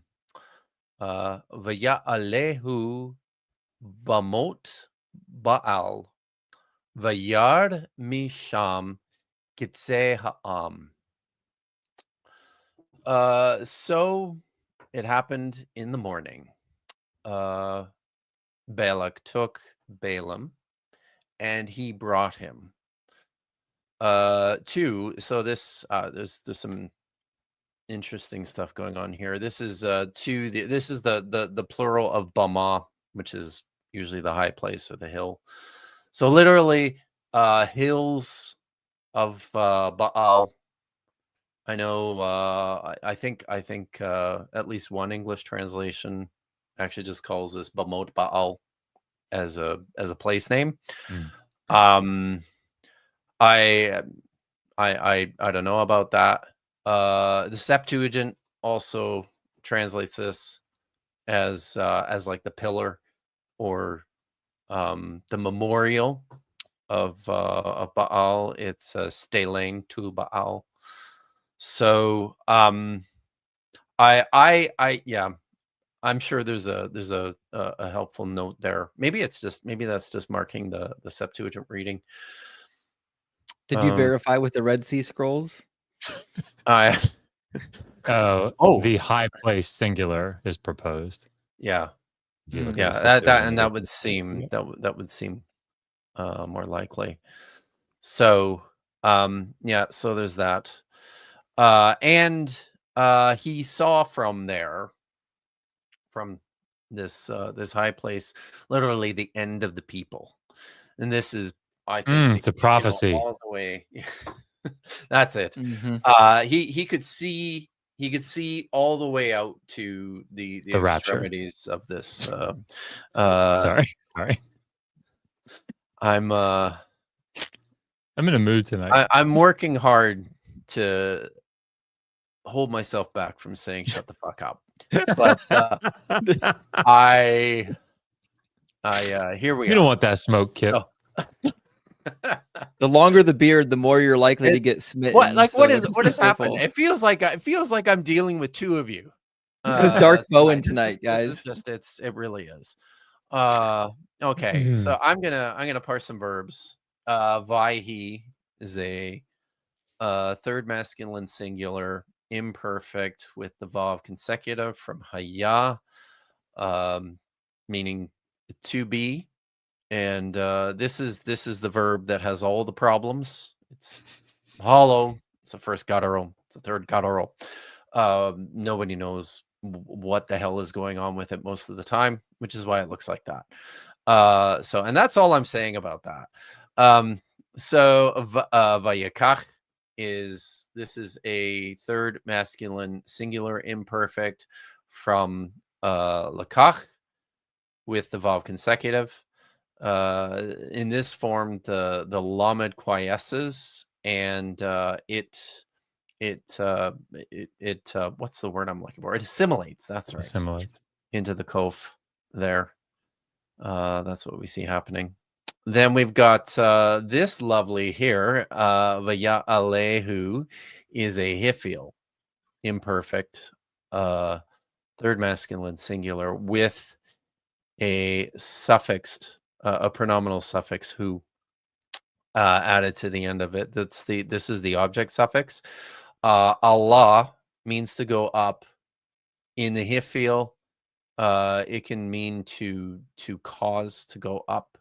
vayalehu bamot Baal vayard misham kitzeh ha'am. So it happened in the morning. Balaq took Balaam, and he brought him to. So this there's some interesting stuff going on here. This is this is the plural of Bama, which is usually the high place or the hill. So literally hills of Baal. I know I think at least one English translation actually just calls this Bamot Baal as a place name. I don't know about that. The Septuagint also translates this as like the pillar or the memorial of Baal. It's Stelain to Baal. So yeah, I'm sure there's a helpful note there. Maybe that's just marking the Septuagint reading. Did you verify with the Red Sea Scrolls? The high place singular is proposed. Yeah. Yeah, that would seem more likely. So yeah, so there's that. And he saw from this high place literally the end of the people. And this is, I think, it's a prophecy. All the way. That's it. He could see all the way out to the extremities of this. Sorry. I'm in a mood tonight. I'm working hard to hold myself back from saying "shut the fuck up," but here we are. You don't want that smoke, Kipp. Oh. The longer the beard, the more you're likely to get smitten. What is happening? It feels like I'm dealing with two of you. This is Dark Bowen tonight, guys. It really is. Okay, so I'm gonna parse some verbs. Vaihi is a third masculine singular imperfect with the vav consecutive from haya, meaning to be. And this is the verb that has all the problems. It's hollow. It's the first guttural. It's the third guttural. Nobody knows what the hell is going on with it most of the time, which is why it looks like that. And that's all I'm saying about that. Vayakach is a third masculine singular imperfect from lakach with the vav consecutive. In this form, the lamed quiesces, and it what's the word I'm looking for? It assimilates. That's right. Assimilates into the kof there. That's what we see happening. Then we've got this lovely here. Vaya alehu is a hifil imperfect, third masculine singular with a suffixed, a pronominal suffix who added to the end of it. This is the object suffix. Allah means to go up. In the hifil, it can mean to cause to go up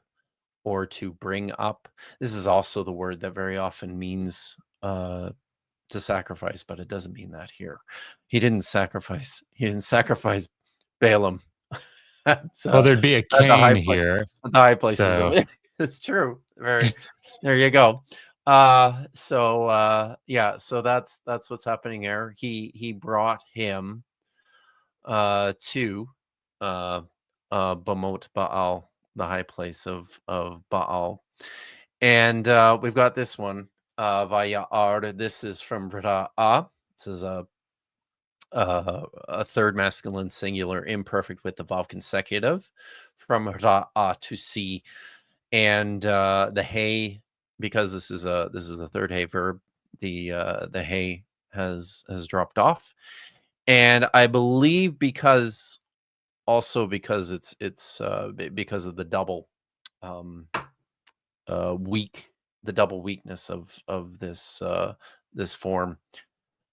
or to bring up. This is also the word that very often means to sacrifice, but it doesn't mean that here. He didn't sacrifice Balaam. Well, there'd be a Cain here. The high places. So. It's true. There you go. Yeah, so that's what's happening here. He brought him to Bamot Baal, the high place of Baal. And we've got this one, Vaya'ar. This is from Ra'ah. This is a third masculine singular imperfect with the vav consecutive from Ra'ah to see. And the hay, because this is a third hay verb, the hay has dropped off. And I believe because it's because of the double the double weakness of this form.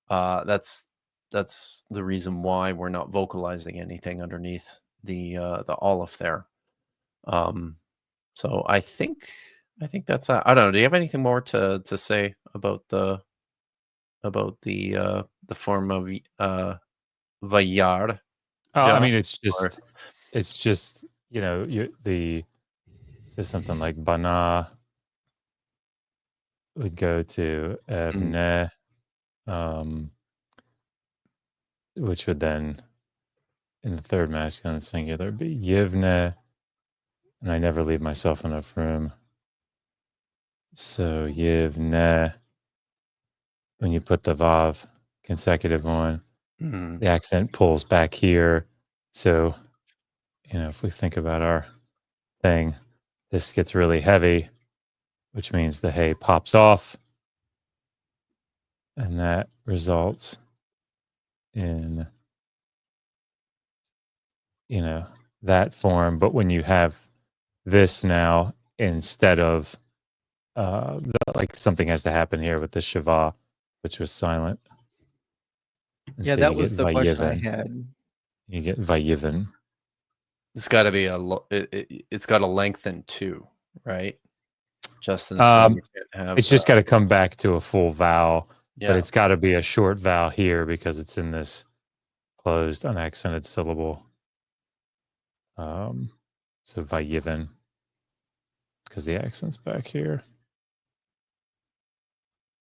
That's that's the reason why we're not vocalizing anything underneath the Aleph there. So I think that's I don't know. Do you have anything more to say about the form of Vayar? Oh, I Josh? mean, it's Or- just so something like bana would go to evne, which would then in the third masculine singular be yivne, and I never leave myself enough room. So yivne, when you put the vav consecutive one, Mhm. the accent pulls back here. So, if we think about our thing, this gets really heavy, which means the hay pops off, and that results in that form. But when you have this now instead of like something has to happen here with the Shiva, which was silent. And Yeah, so that you get was the question I Vayivan. had. You get Vayivan. It's got to be it's got to lengthen too, right? Justin, so you can't have. It's just got to come back to a full vowel, Yeah. but it's got to be a short vowel here because it's in this closed unaccented syllable. So Vayivan, because the accent's back here.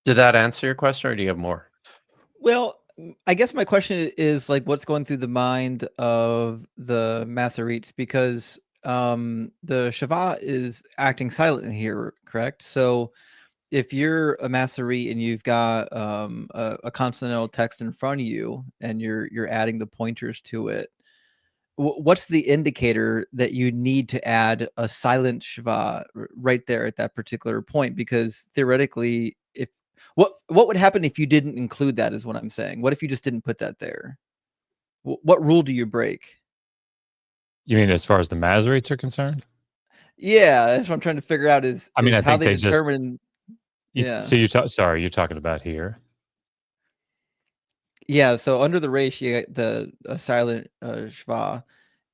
Did that answer your question, or do you have more? Well, I guess my question is like, what's going through the mind of the Masoretes, because the Shiva is acting silent here, correct? So if you're a Masorete and you've got a consonantal text in front of you and you're adding the pointers to it, what's the indicator that you need to add a silent Shiva right there at that particular point? Because theoretically, if what would happen if you didn't include that, is what I'm saying. What if you just didn't put that there? What rule do you break? You mean as far as the Masoretes are concerned? Yeah, that's what I'm trying to figure out. Is I mean, I how think they they just determine. Yeah. So sorry, you're talking about here. Yeah. So under the race, you get the silent Shva,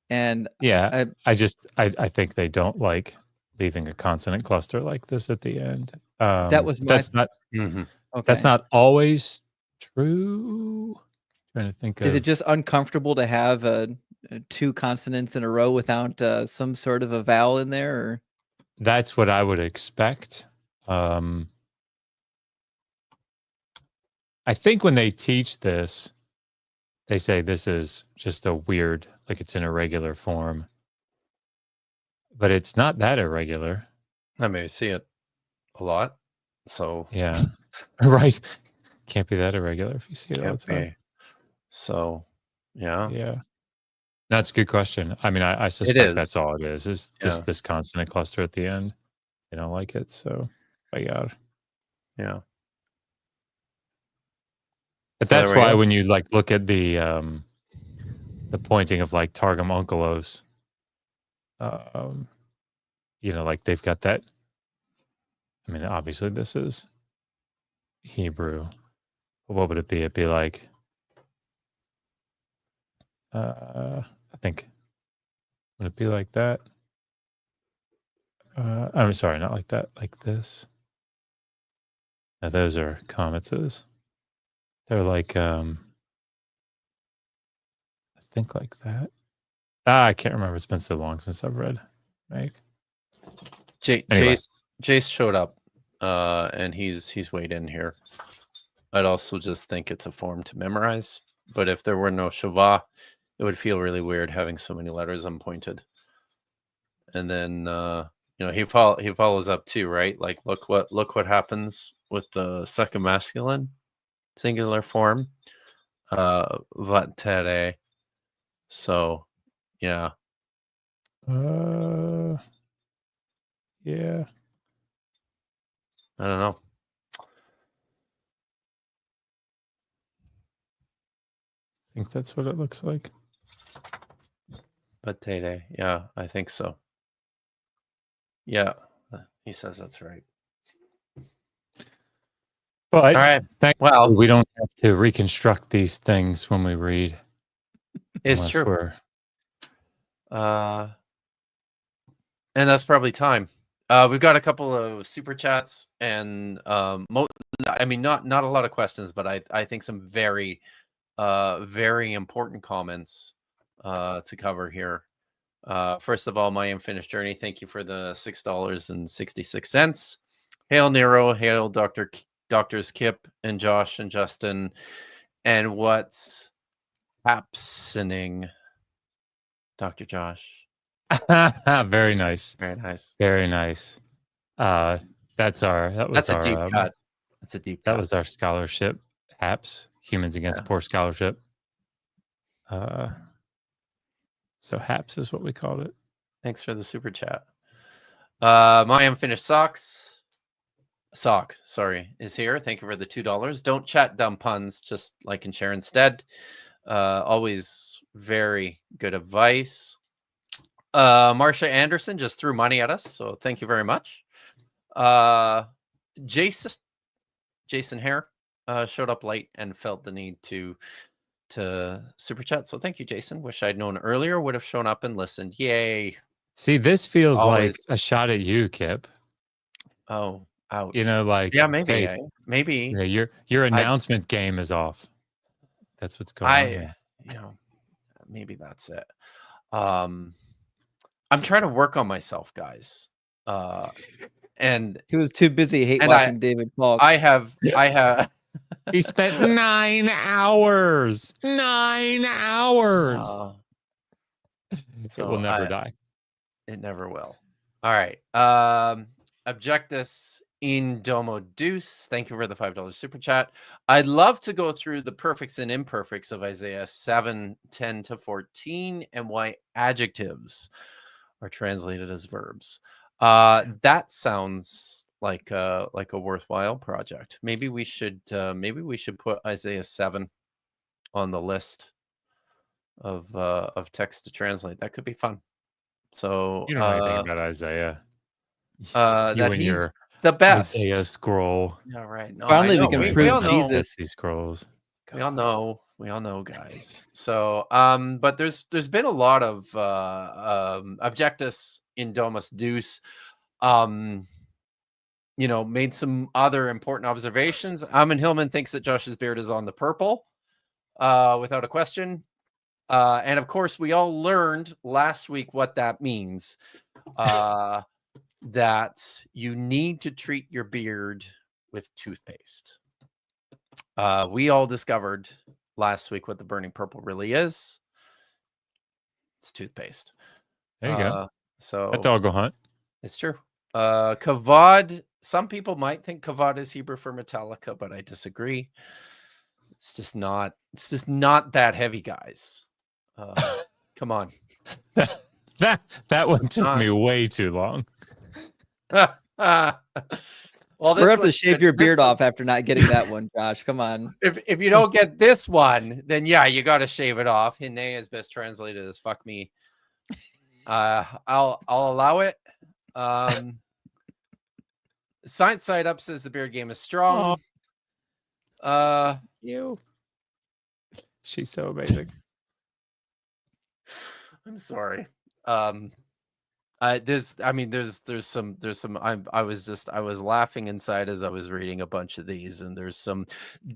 and Yeah, I think they don't like leaving a consonant cluster like this at the end. that was my. That's not Mhm. Okay. that's not always true. Trying to think Is of it just uncomfortable to have two consonants in a row without some sort of a vowel in there? Or? that's what I would expect. I think when they teach this, they say this is just a weird, like it's in irregular form. But it's not that irregular. I may see it a lot, so Yeah. Right. Can't be that irregular if you see it all the can't time. be. So, yeah, Yeah. That's a good question. I mean, I suspect is. that's all it is Yeah. just this consonant cluster at the end. They don't like it, so yeah. yeah. But So that's there we why go. when you like look at the pointing of like Targum Onkelos, like they've got that. I mean, obviously this is Hebrew. But what would it be? It'd be like I think would it be like that? I'm sorry, not like that, like this. Now those are comets. They're like I think like that. I can't remember. It's been so long since I've read Make. Anyway. Jace showed up, and he's weighed in here. I'd also just think it's a form to memorize, but if there were no Shiva, it would feel really weird having so many letters unpointed. And then he follows up too, right? Like look what happens with the second masculine singular form, vatere. So, yeah. Yeah. I don't know. I think that's what it looks like. Vatere. Yeah, I think so. Yeah, he says that's right. But All right. thankfully, Well, we don't have to reconstruct these things when we read. it's unless true. we're- And that's probably time. We've got a couple of super chats and I mean not a lot of questions, but I think some very very important comments to cover here. First of all, my unfinished journey. Thank you for the $6.66. Hail Nero, hail Doctors Kipp and Josh and Justin, and what's happening, Dr. Josh? Very nice. Very nice. Very nice. That's a deep cut. That's a deep cut. That was our scholarship, HAPS, Humans Against Poor Scholarship. So HAPS is what we called it. Thanks for the super chat. My unfinished sock, is here. Thank you for the $2. Don't chat dumb puns, just like and share instead. Always very good advice. Marsha Anderson just threw money at us, so thank you very much. Jason Hare showed up late and felt the need to super chat, so thank you, Jason. Wish I'd known earlier, would have shown up and listened. Yay. See, this feels Always. like a shot at you, Kipp. Oh, ouch. You know, like, yeah, maybe, hey, maybe. Yeah, your announcement game is off. That's what's going on here. You know, maybe that's it. I'm trying to work on myself, guys. And He was too busy watching David Falk. I have He spent 9 hours. 9 hours. It will never die. It never will. All right. Objectus in Domo Deuce. Thank you for the $5 super chat. I'd love to go through the perfects and imperfects of Isaiah 7:10-14 and why adjectives are translated as verbs. That sounds like a worthwhile project. Maybe we should put Isaiah 7 on the list of text to translate. That could be fun. So You don't know anything about Isaiah. that he's the best. Isaiah scroll. Yeah, right. No, Finally, we can prove Jesus. These scrolls. We all know, guys. So, but there's been a lot of objectus in Domus Deus. Made some other important observations. Amon Hillman thinks that Josh's beard is on the purple, without a question. And of course, we all learned last week what that means. That you need to treat your beard with toothpaste. We all discovered last week what the burning purple really is. It's toothpaste. There you go. So that dog will hunt. It's true. Kavod. Some people might think kavod is Hebrew for Metallica, but I disagree. It's just not that heavy, guys. Come on. That one took me way too long. Well, we're gonna have to shave your beard off after not getting that one, Josh. Come on. If you don't get this one, then yeah, you got to shave it off. Hine is best translated as "fuck me." I'll allow it. Science Side Up says the beard game is strong. You. She's so amazing. I'm sorry. There's some. I was laughing inside as I was reading a bunch of these, and there's some.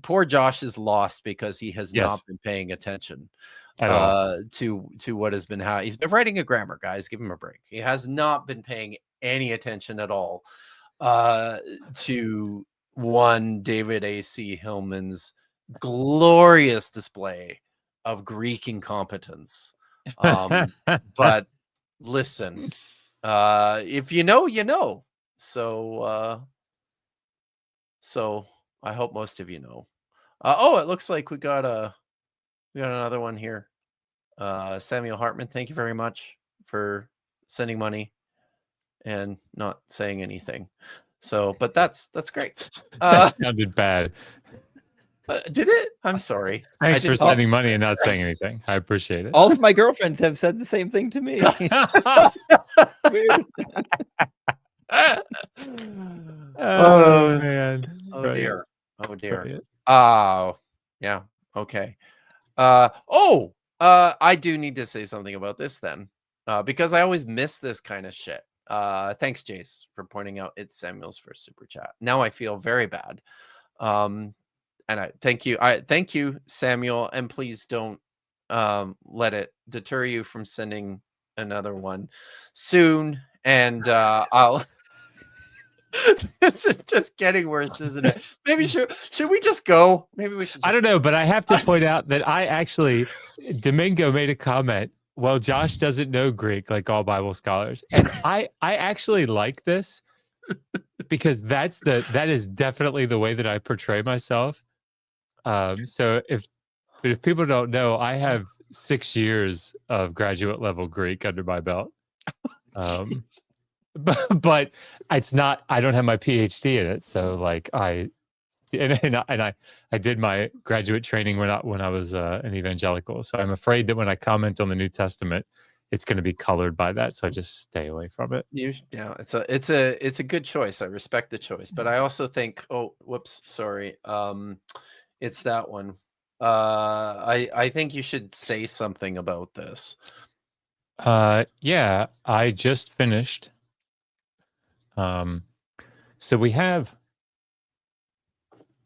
Poor Josh is lost because he has not been paying attention to what has been how he's been writing a grammar. Guys, give him a break. He has not been paying any attention at all to one David A.C. Hillman's glorious display of Greek incompetence. But listen, if you know, you know. So I hope most of you know. It looks like we got another one here. Samuel Hartman, thank you very much for sending money and not saying anything. So, but that's great. That sounded bad. Did it? I'm sorry. Thanks for sending money and not saying anything. I appreciate it. All of my girlfriends have said the same thing to me. Weird. Oh man. Oh dear. Oh dear. Right. Oh, yeah. Okay. I do need to say something about this then, because I always miss this kind of shit. Thanks, Jace, for pointing out it's Samuel's first super chat. Now I feel very bad. And I thank you, Samuel, and please don't let it deter you from sending another one soon. And I'll. This is just getting worse, isn't it? Maybe should we just go? Maybe we should. I don't know, but I have to point out that Domingo made a comment. Well, Josh doesn't know Greek like all Bible scholars, and I actually like this because that is definitely the way that I portray myself. So if people don't know, I have 6 years of graduate level Greek under my belt. But it's not. I don't have my PhD in it, so like I did my graduate training when I was an evangelical. So I'm afraid that when I comment on the New Testament, it's going to be colored by that. So I just stay away from it. Yeah, it's a good choice. I respect the choice, but I also think, oh, whoops, sorry. It's that one. I think you should say something about this. Yeah, I just finished. So we have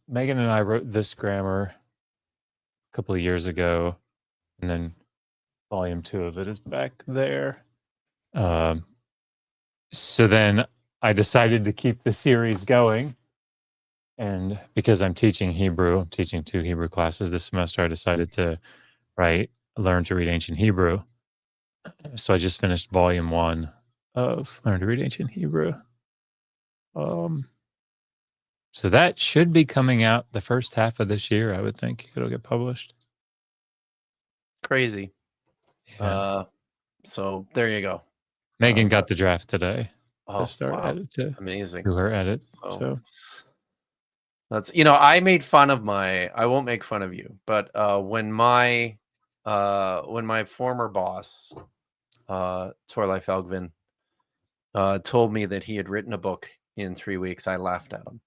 Megan and I wrote this grammar a couple of years ago, and then volume 2 of it is back there. So then I decided to keep the series going, and because I'm teaching Hebrew, I'm teaching 2 Hebrew classes this semester, I decided to learn to read ancient Hebrew. So I just finished volume 1 of Learn to Read Ancient Hebrew. So that should be coming out the first half of this year. I would think it'll get published. Crazy. Yeah. So there you go. Megan got the draft today to start amazing. do her edit. So that's, I made fun of I won't make fun of you, but when my former boss, Torleif Elgvin, told me that he had written a book in 3 weeks, I laughed at him.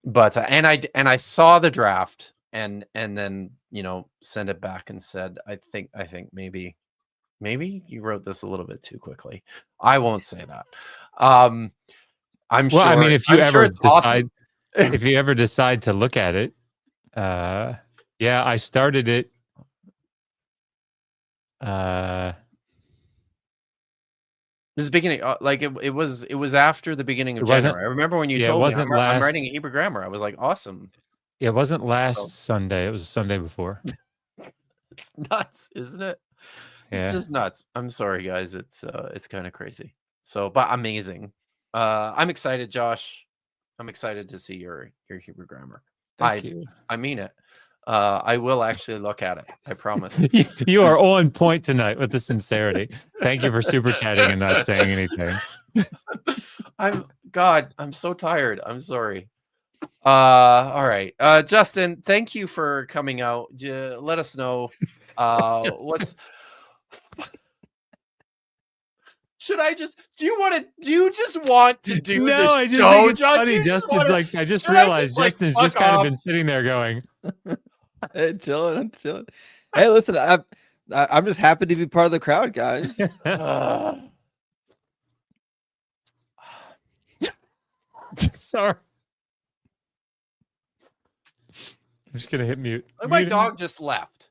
But and I saw the draft and then sent it back and said, I think maybe you wrote this a little bit too quickly. I won't say that. I'm sure. I mean, if you ever awesome. if you ever decide to look at it, yeah, I started it. This is the beginning, like it was after the beginning of January. I remember when you told me I'm writing a Hebrew grammar. I was like, awesome. It wasn't last Sunday. It was Sunday before. It's nuts, isn't it? Yeah. It's just nuts. I'm sorry, guys. It's kind of crazy. So, but amazing. I'm excited, Josh. I'm excited to see your Hebrew grammar. Thank you. I mean it. I will actually look at it. I promise. You are on point tonight with the sincerity. Thank you for super chatting and not saying anything. I'm so tired. I'm sorry. All right. Justin, thank you for coming out. Let us know what's Should I just? Do you just want to do no, this I just show, think it's John? funny. Justin's like, I just realized Justin's just kind of been sitting there going, hey, I'm chilling. Hey, listen, I'm just happy to be part of the crowd, guys. Sorry. I'm just gonna hit mute. My dog just left.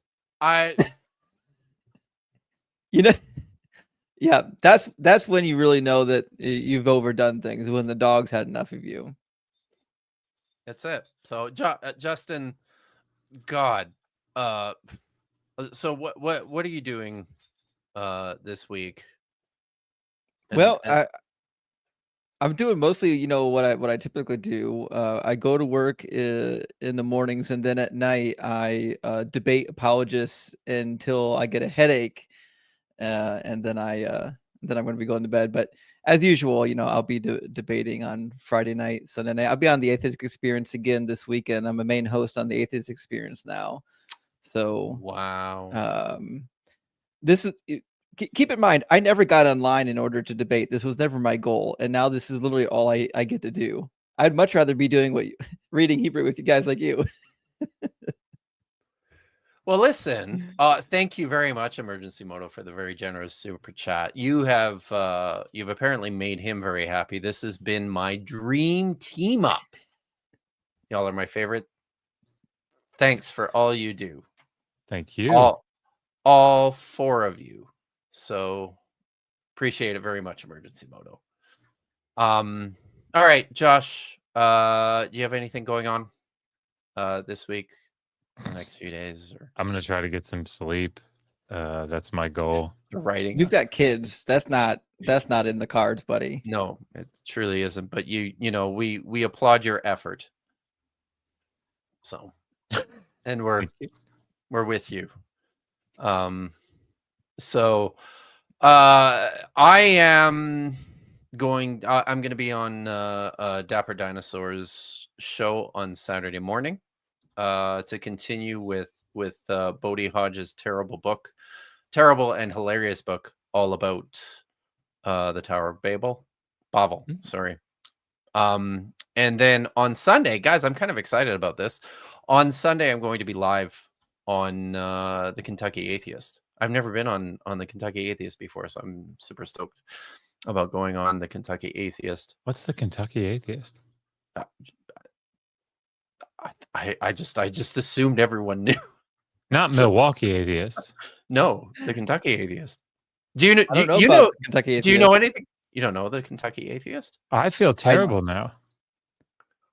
Yeah, that's when you really know that you've overdone things, when the dog's had enough of you. That's it. So Justin, God, so what are you doing this week? I'm doing mostly, what I typically do. I go to work in the mornings, and then at night I debate apologists until I get a headache, and then I'm going to be going to bed. But as usual, I'll be debating on Friday night, Sunday night. I'll be on the Atheist Experience again this weekend. I'm a main host on the Atheist Experience now. So wow. This is. Keep in mind, I never got online in order to debate. This was never my goal, and now this is literally all I get to do. I'd much rather be doing reading Hebrew with you guys like you. Well, listen, thank you very much, Emergency Moto, for the very generous super chat. You've apparently made him very happy. This has been my dream team up. Y'all are my favorite. Thanks for all you do. Thank you. All four of you. So appreciate it very much, Emergency Moto. All right, Josh, do you have anything going on this week, the next few days? Or I'm gonna try to get some sleep. That's my goal. writing? You've got kids. That's not in the cards, buddy. No, it truly isn't. But we applaud your effort. So, and we're with you. So, I am going. I'm going to be on Dapper Dinosaur's show on Saturday morning to continue with Bodie Hodge's terrible and hilarious book all about the Tower of Babel. Sorry. And then on Sunday, guys, I'm kind of excited about this. On Sunday, I'm going to be live on the Kentucky Atheist. I've never been on the Kentucky Atheist before, so I'm super stoked about going on the Kentucky Atheist. What's the Kentucky Atheist? I just assumed everyone knew. Not Milwaukee Atheist. No, the Kentucky Atheist. Do you know? I don't know you about know? the Kentucky Atheist. Do you know anything? You don't know the Kentucky Atheist? I feel terrible now.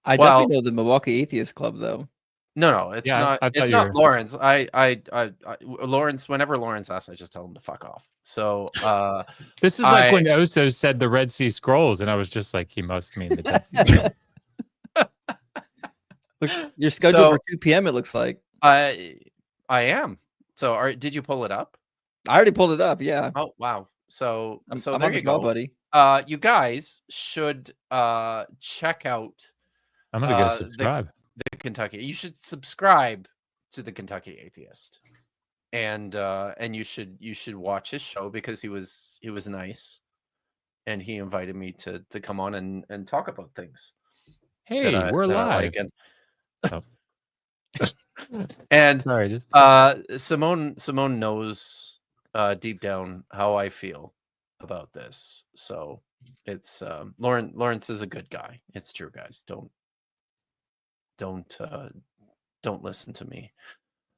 I definitely know the Milwaukee Atheist Club, though. No, it's not. It's not Lawrence. Lawrence. Whenever Lawrence asks, I just tell him to fuck off. So this is like when Oso said the Red Sea Scrolls, and I was just like, he must mean the Dead Sea. Look, you're scheduled for 2 p.m. It looks like. I am. So did you pull it up? I already pulled it up. Yeah. Oh wow. So I'm there you go, buddy. You guys should check out. I'm gonna go subscribe. The Kentucky. You should subscribe to the Kentucky Atheist, and you should watch his show because he was nice, and he invited me to come on and talk about things. Hey, we're live. And sorry, Simone knows deep down how I feel about this. So it's Lawrence is a good guy. It's true, guys. Don't listen to me.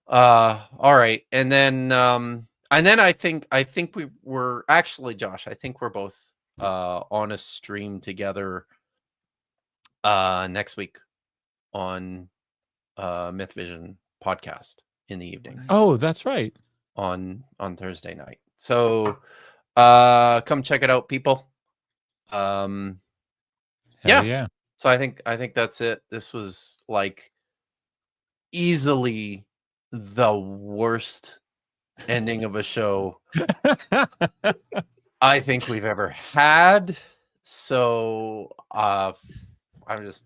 All right. And then I think we were actually, Josh, I think we're both on a stream together next week on Myth Vision podcast in the evening. Oh, that's right. On Thursday night. So come check it out, people. Yeah. So I think that's it. This was like easily the worst ending of a show I think we've ever had. So I'm just